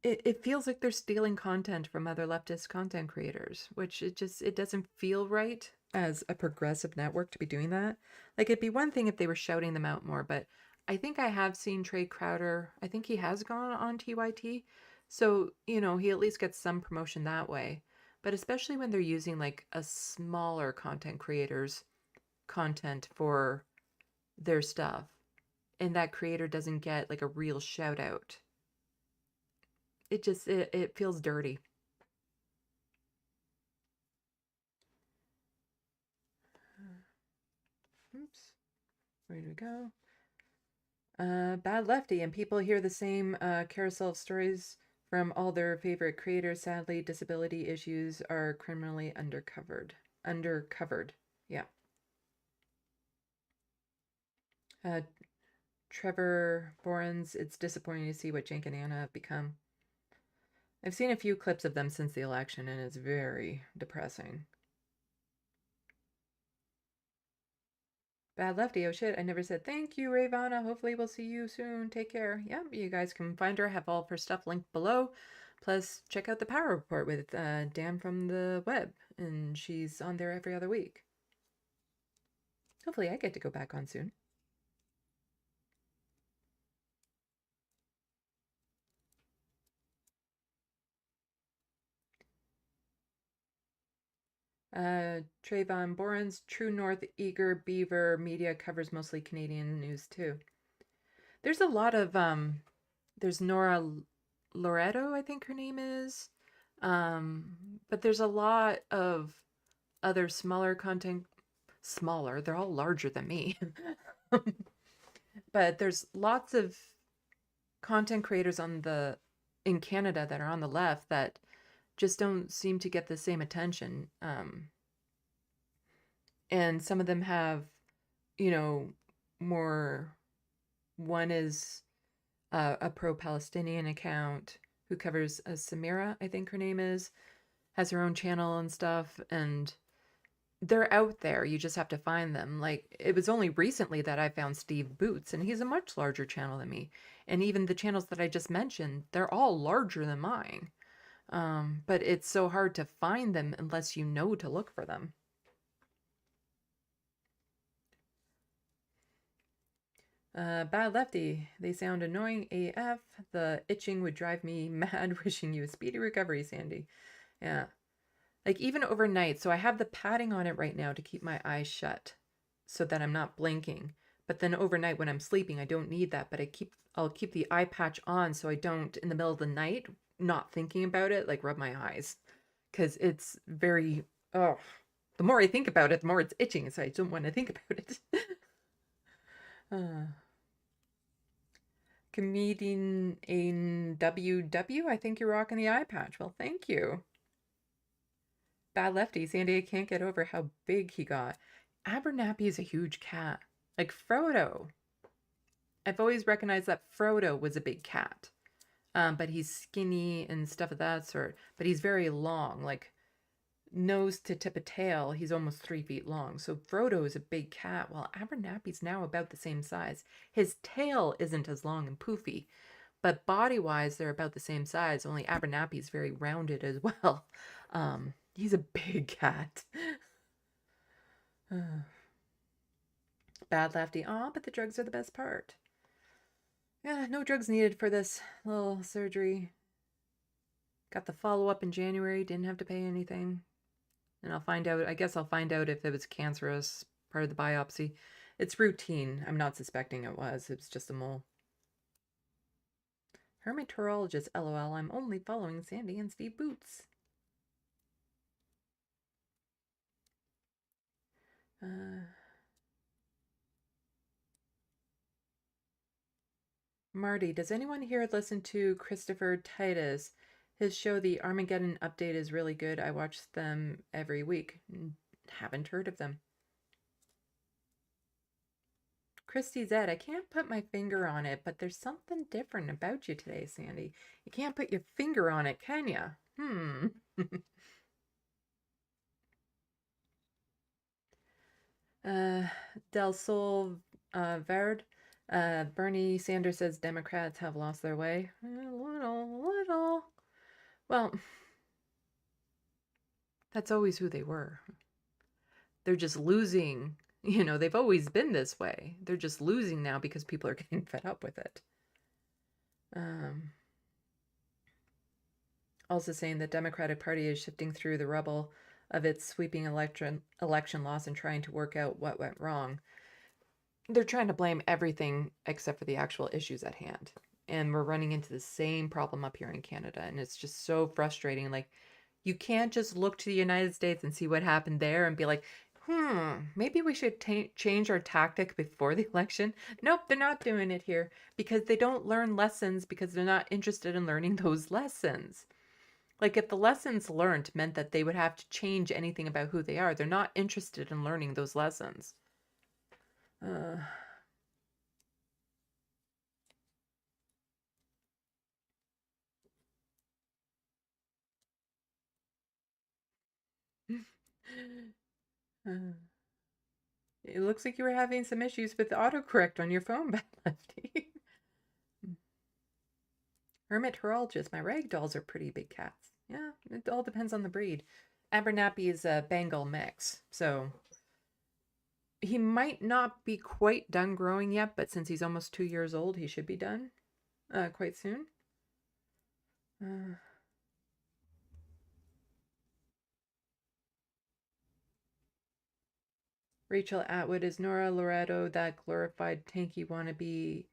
It feels like they're stealing content from other leftist content creators, which it doesn't feel right as a progressive network to be doing that. Like, it'd be one thing if they were shouting them out more, but I think I have seen Trey Crowder. I think he has gone on TYT. So, he at least gets some promotion that way. But especially when they're using like a smaller content creator's content for their stuff, and that creator doesn't get like a real shout out. It feels dirty. Oops. Where did we go? Bad Lefty, and people hear the same carousel of stories from all their favorite creators. Sadly, disability issues are criminally undercovered. Yeah. Trevor Borens, it's disappointing to see what Jank and Anna have become. I've seen a few clips of them since the election, and it's very depressing. Bad Lefty, oh shit, I never said thank you, Rayyvana. Hopefully we'll see you soon. Take care. Yeah, you guys can find her, have all of her stuff linked below. Plus, check out the Power Report with Dan from the web, and she's on there every other week. Hopefully I get to go back on soon. Trayvon Borens, True North Eager Beaver Media covers mostly Canadian news too. There's a lot of there's Nora Loretto, I think her name is. But there's a lot of other smaller content. Smaller, they're all larger than me. But there's lots of content creators in Canada that are on the left that just don't seem to get the same attention. And some of them have, more. One is a pro-Palestinian account who covers Samira, I think her name is, has her own channel and stuff, and they're out there. You just have to find them. Like, it was only recently that I found Steve Boots, and he's a much larger channel than me. And even the channels that I just mentioned, they're all larger than mine. But it's so hard to find them unless you know to look for them. Bad Lefty, they sound annoying AF. The itching would drive me mad. Wishing you a speedy recovery, Sandy. Yeah. Like even overnight, so I have the padding on it right now to keep my eyes shut so that I'm not blinking. But then overnight when I'm sleeping, I don't need that, but I'll keep the eye patch on so I don't in the middle of the night, not thinking about it, like rub my eyes. Cause it's very, oh, the more I think about it, the more it's itching. So I don't want to think about it. Comedian in WW, I think you're rocking the eye patch. Well, thank you. Bad Lefty, Sandy can't get over how big he got. Abernathy is a huge cat. Like Frodo. I've always recognized that Frodo was a big cat. But he's skinny and stuff of that sort. But he's very long, like nose to tip of tail. He's almost 3 feet long. So Frodo is a big cat, while Abernathy's now about the same size. His tail isn't as long and poofy. But body-wise, they're about the same size. Only Abernathy's very rounded as well. He's a big cat. Bad Lefty. Aw, but the drugs are the best part. Yeah, no drugs needed for this little surgery. Got the follow-up in January. Didn't have to pay anything. And I'll find out. I guess I'll find out if it was cancerous, part of the biopsy. It's routine. I'm not suspecting it was. It was just a mole. Hermatologist, LOL. I'm only following Sandy and Steve Boots. Marty, does anyone here listen to Christopher Titus? His show, The Armageddon Update, is really good. I watch them every week. Haven't heard of them. Christy Zed, I can't put my finger on it, but there's something different about you today, Sandy. You can't put your finger on it, can you? Del Sol Verde. Bernie Sanders says Democrats have lost their way. A little. Well, that's always who they were. They're just losing. You know, they've always been this way. They're just losing now because people are getting fed up with it. Also saying the Democratic Party is shifting through the rubble of its sweeping election loss and trying to work out what went wrong. They're trying to blame everything except for the actual issues at hand. And we're running into the same problem up here in Canada. And it's just so frustrating. Like, you can't just look to the United States and see what happened there and be like, maybe we should change our tactic before the election. Nope, they're not doing it here because they don't learn lessons because they're not interested in learning those lessons. Like, if the lessons learned meant that they would have to change anything about who they are, they're not interested in learning those lessons. It looks like you were having some issues with autocorrect on your phone, Bad Lefty. Hermatologist, my rag dolls are pretty big cats. Yeah, it all depends on the breed. Abernathy is a Bengal mix, so he might not be quite done growing yet, but since he's almost 2 years old, he should be done quite soon. Rachel Atwood, is Nora Loretto that glorified tanky wannabe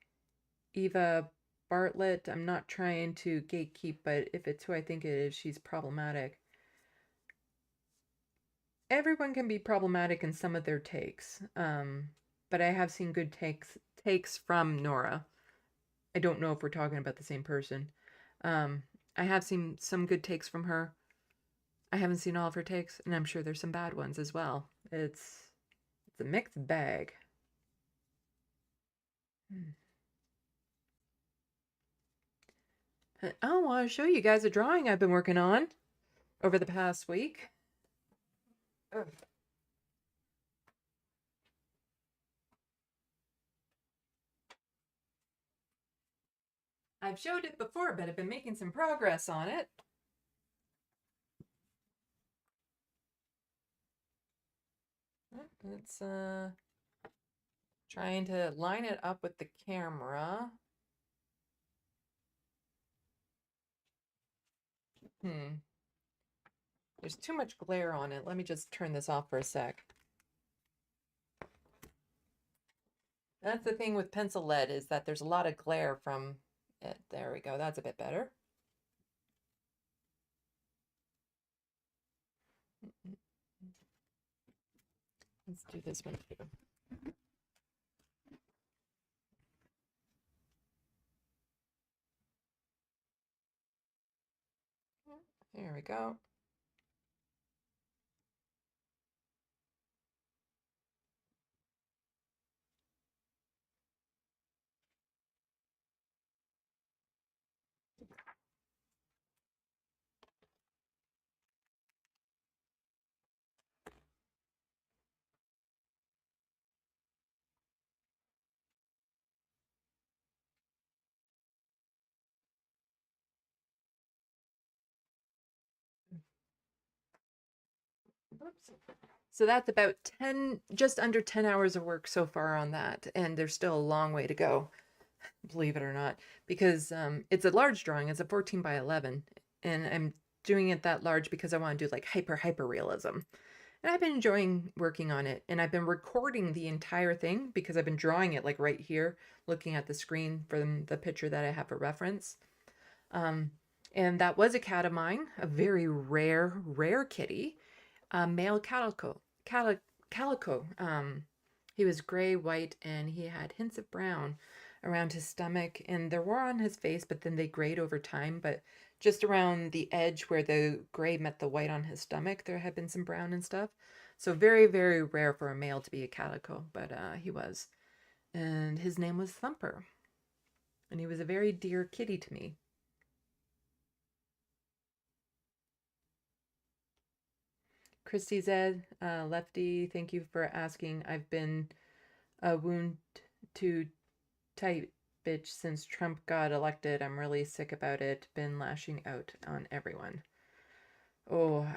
Eva Bartlett? I'm not trying to gatekeep, but if it's who I think it is, she's problematic. Everyone can be problematic in some of their takes, but I have seen good takes from Nora. I don't know if we're talking about the same person. I have seen some good takes from her. I haven't seen all of her takes, and I'm sure there's some bad ones as well. It's a mixed bag. I want to show you guys a drawing I've been working on over the past week. Ugh. I've showed it before, but I've been making some progress on it. It's trying to line it up with the camera. There's too much glare on it. Let me just turn this off for a sec. That's the thing with pencil lead, is that there's a lot of glare from it. There we go. That's a bit better. Let's do this one too. There we go. Oops. So that's about 10, just under 10 hours of work so far on that. And there's still a long way to go, believe it or not, because it's a large drawing. It's a 14 by 11. And I'm doing it that large because I want to do like hyper realism. And I've been enjoying working on it. And I've been recording the entire thing because I've been drawing it like right here, looking at the screen for the picture that I have for reference. And that was a cat of mine, a very rare kitty. Male calico. He was gray, white, and he had hints of brown around his stomach, and there were on his face, but then they grayed over time. But just around the edge where the gray met the white on his stomach, there had been some brown and stuff. So very rare for a male to be a calico, but he was. And his name was Thumper. And he was a very dear kitty to me. Christy Zed, Lefty, thank you for asking. I've been a wound to tight bitch since Trump got elected. I'm really sick about it. Been lashing out on everyone. Oh,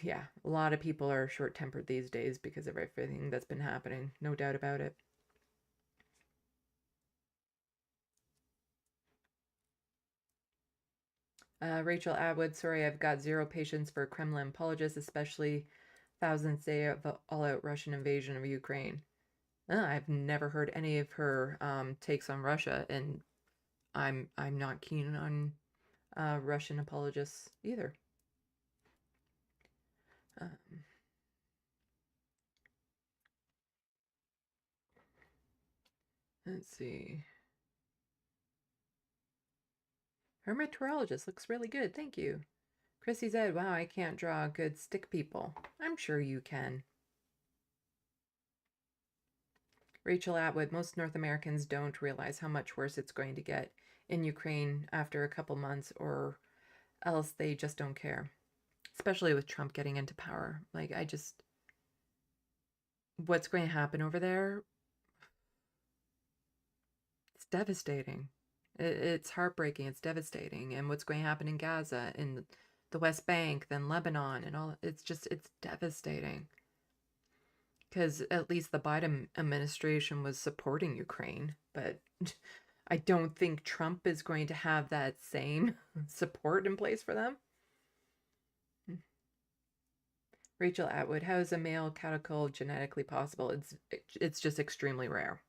yeah, a lot of people are short-tempered these days because of everything that's been happening. No doubt about it. Rachel Atwood, sorry, I've got zero patience for Kremlin apologists, especially thousands day of all-out Russian invasion of Ukraine. I've never heard any of her takes on Russia, and I'm not keen on Russian apologists either. Let's see. Her meteorologist looks really good. Thank you. Chrissy said, wow, I can't draw good stick people. I'm sure you can. Rachel Atwood, most North Americans don't realize how much worse it's going to get in Ukraine after a couple months, or else they just don't care. Especially with Trump getting into power. Like, what's going to happen over there? It's devastating. It's heartbreaking. It's devastating. And what's going to happen in Gaza, in the West Bank, then Lebanon, and all, it's devastating. Because at least the Biden administration was supporting Ukraine, but I don't think Trump is going to have that same support in place for them. Rachel Atwood, how is a male calico genetically possible? It's just extremely rare.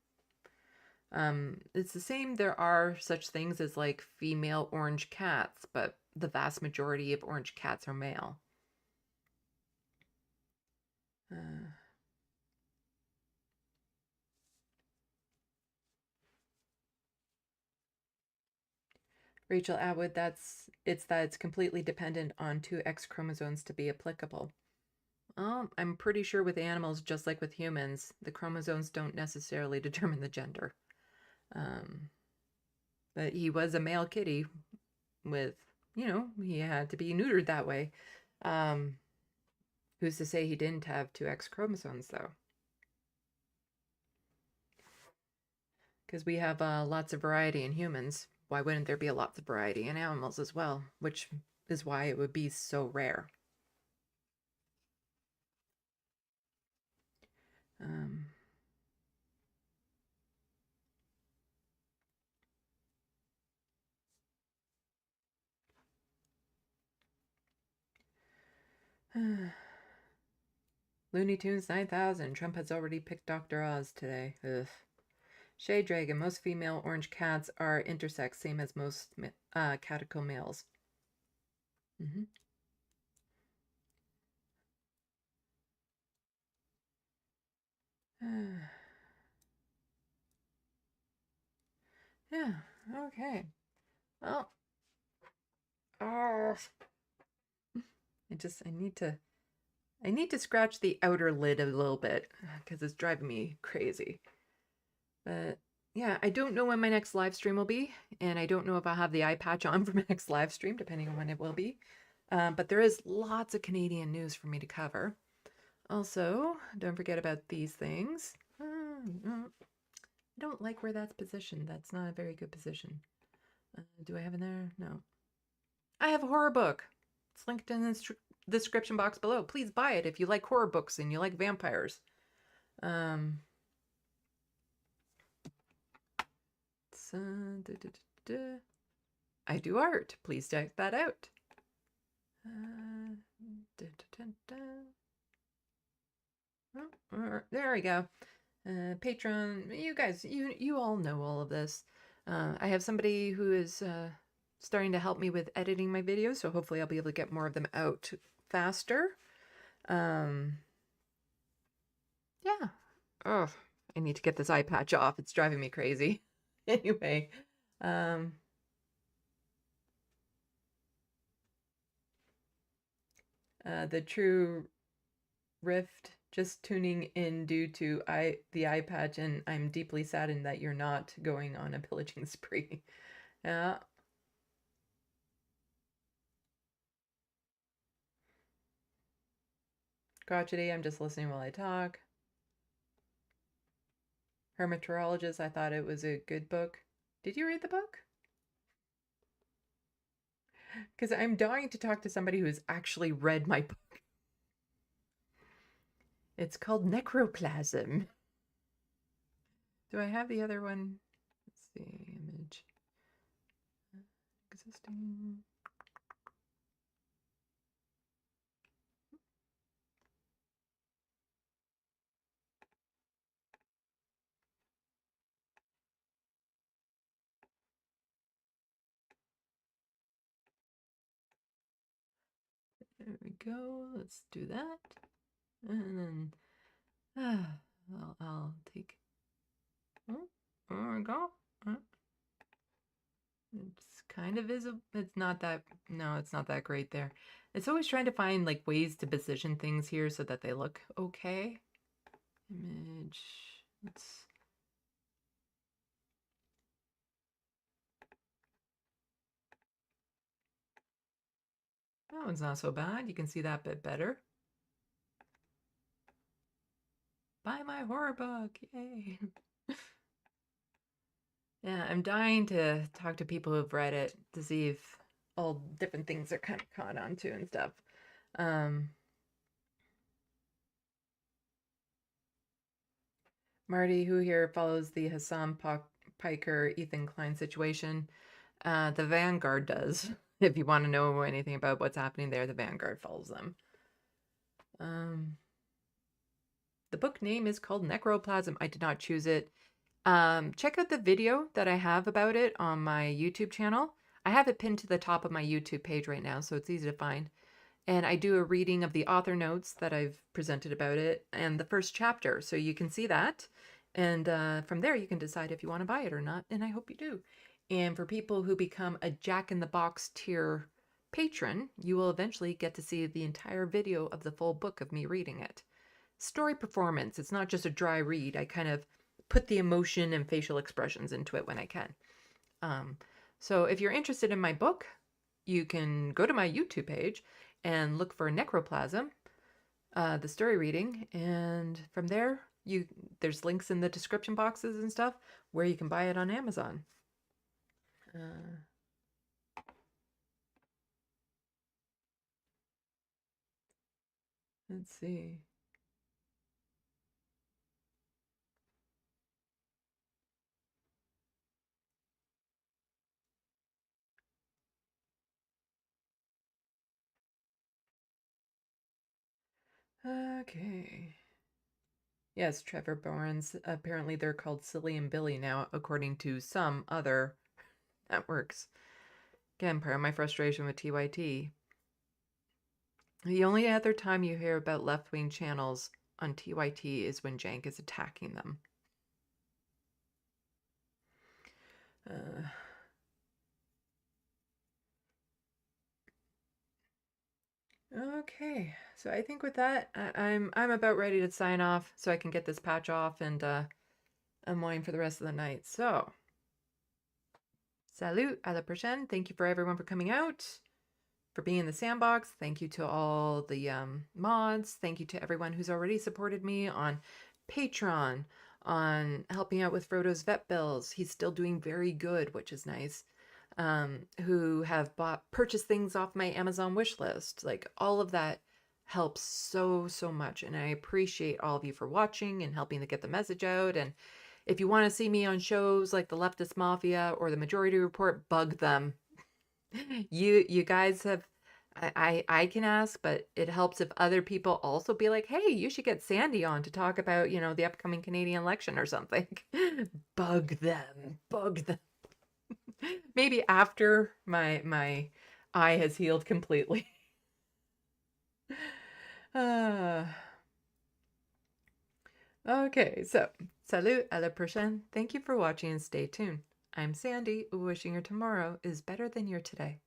It's the same. There are such things as like female orange cats, but the vast majority of orange cats are male. Rachel Atwood, it's completely dependent on 2 X chromosomes to be applicable. Well, I'm pretty sure with animals, just like with humans, the chromosomes don't necessarily determine the gender. But he was a male kitty with, he had to be neutered that way. Who's to say he didn't have 2 X chromosomes, though? Because we have lots of variety in humans. why wouldn't there be lots of variety in animals as well? Which is why it would be so rare. Looney Tunes 9000. Trump has already picked Dr. Oz today. Ugh. Shade Dragon. Most female orange cats are intersex, same as most caticle males. Mm-hmm. Yeah, okay. Well, oh, I need to scratch the outer lid a little bit because it's driving me crazy. But yeah, I don't know when my next live stream will be, and I don't know if I'll have the eye patch on for my next live stream, depending on when it will be. But there is lots of Canadian news for me to cover. Also, don't forget about these things. I don't like where that's positioned. That's not a very good position. Do I have it there? No. I have a horror book. It's linked in the description box below. Please buy it if you like horror books and you like vampires. I do art. Please check that out. There we go. Patreon. You guys, you all know all of this. I have somebody who is starting to help me with editing my videos, so hopefully I'll be able to get more of them out faster. Yeah. Oh, I need to get this eye patch off. It's driving me crazy. Anyway, the True Rift, just tuning in due to the eye patch, and I'm deeply saddened that you're not going on a pillaging spree. Yeah. Crotchety, I'm just listening while I talk. Hermeteorologist, I thought it was a good book. Did you read the book? Because I'm dying to talk to somebody who's actually read my book. It's called Necroplasm. Do I have the other one? Let's see, image. Existing. There we go. Let's do that. And then I'll take. Oh, there we go. It's kind of visible. It's not that. No, it's not that great there. It's always trying to find like ways to position things here so that they look okay. Image. Let's. That one's not so bad. You can see that bit better. Buy my horror book. Yay. Yeah, I'm dying to talk to people who've read it to see if all different things are kind of caught onto and stuff. Marty, who here follows the Hassan Piker, Ethan Klein situation? The Vanguard does. If you want to know anything about what's happening there, the Vanguard follows them. The book name is called Necroplasm. I did not choose it. Check out the video that I have about it on my YouTube channel. I have it pinned to the top of my YouTube page right now, so it's easy to find. And I do a reading of the author notes that I've presented about it and the first chapter, so you can see that. And from there, you can decide if you want to buy it or not, and I hope you do. And for people who become a Jack in the Box tier patron, you will eventually get to see the entire video of the full book of me reading it. Story performance. It's not just a dry read. I kind of put the emotion and facial expressions into it when I can. So if you're interested in my book, you can go to my YouTube page and look for Necroplasm, the story reading, and from there, there's links in the description boxes and stuff where you can buy it on Amazon. Let's see. Okay. Yes, Trevor Barnes. Apparently they're called Silly and Billy now, according to some other networks. Again, part of my frustration with TYT. The only other time you hear about left-wing channels on TYT is when Jank is attacking them. Okay, so I think with that, I'm about ready to sign off so I can get this patch off and unwind for the rest of the night. So, salut, à la prochaine. Thank you for everyone for coming out, for being in the sandbox. Thank you to all the mods. Thank you to everyone who's already supported me on Patreon, on helping out with Frodo's vet bills. He's still doing very good, which is nice. Who have purchased things off my Amazon wish list. Like, all of that helps so much, and I appreciate all of you for watching and helping to get the message out. And if you want to see me on shows like the Leftist Mafia or the Majority Report, bug them. You guys have, I can ask, but it helps if other people also be like, hey, you should get Sandy on to talk about, you know, the upcoming Canadian election or something. Bug them. Maybe after my eye has healed completely. Okay, so salut, à la prochaine. Thank you for watching and stay tuned. I'm Sandy, wishing your tomorrow is better than your today.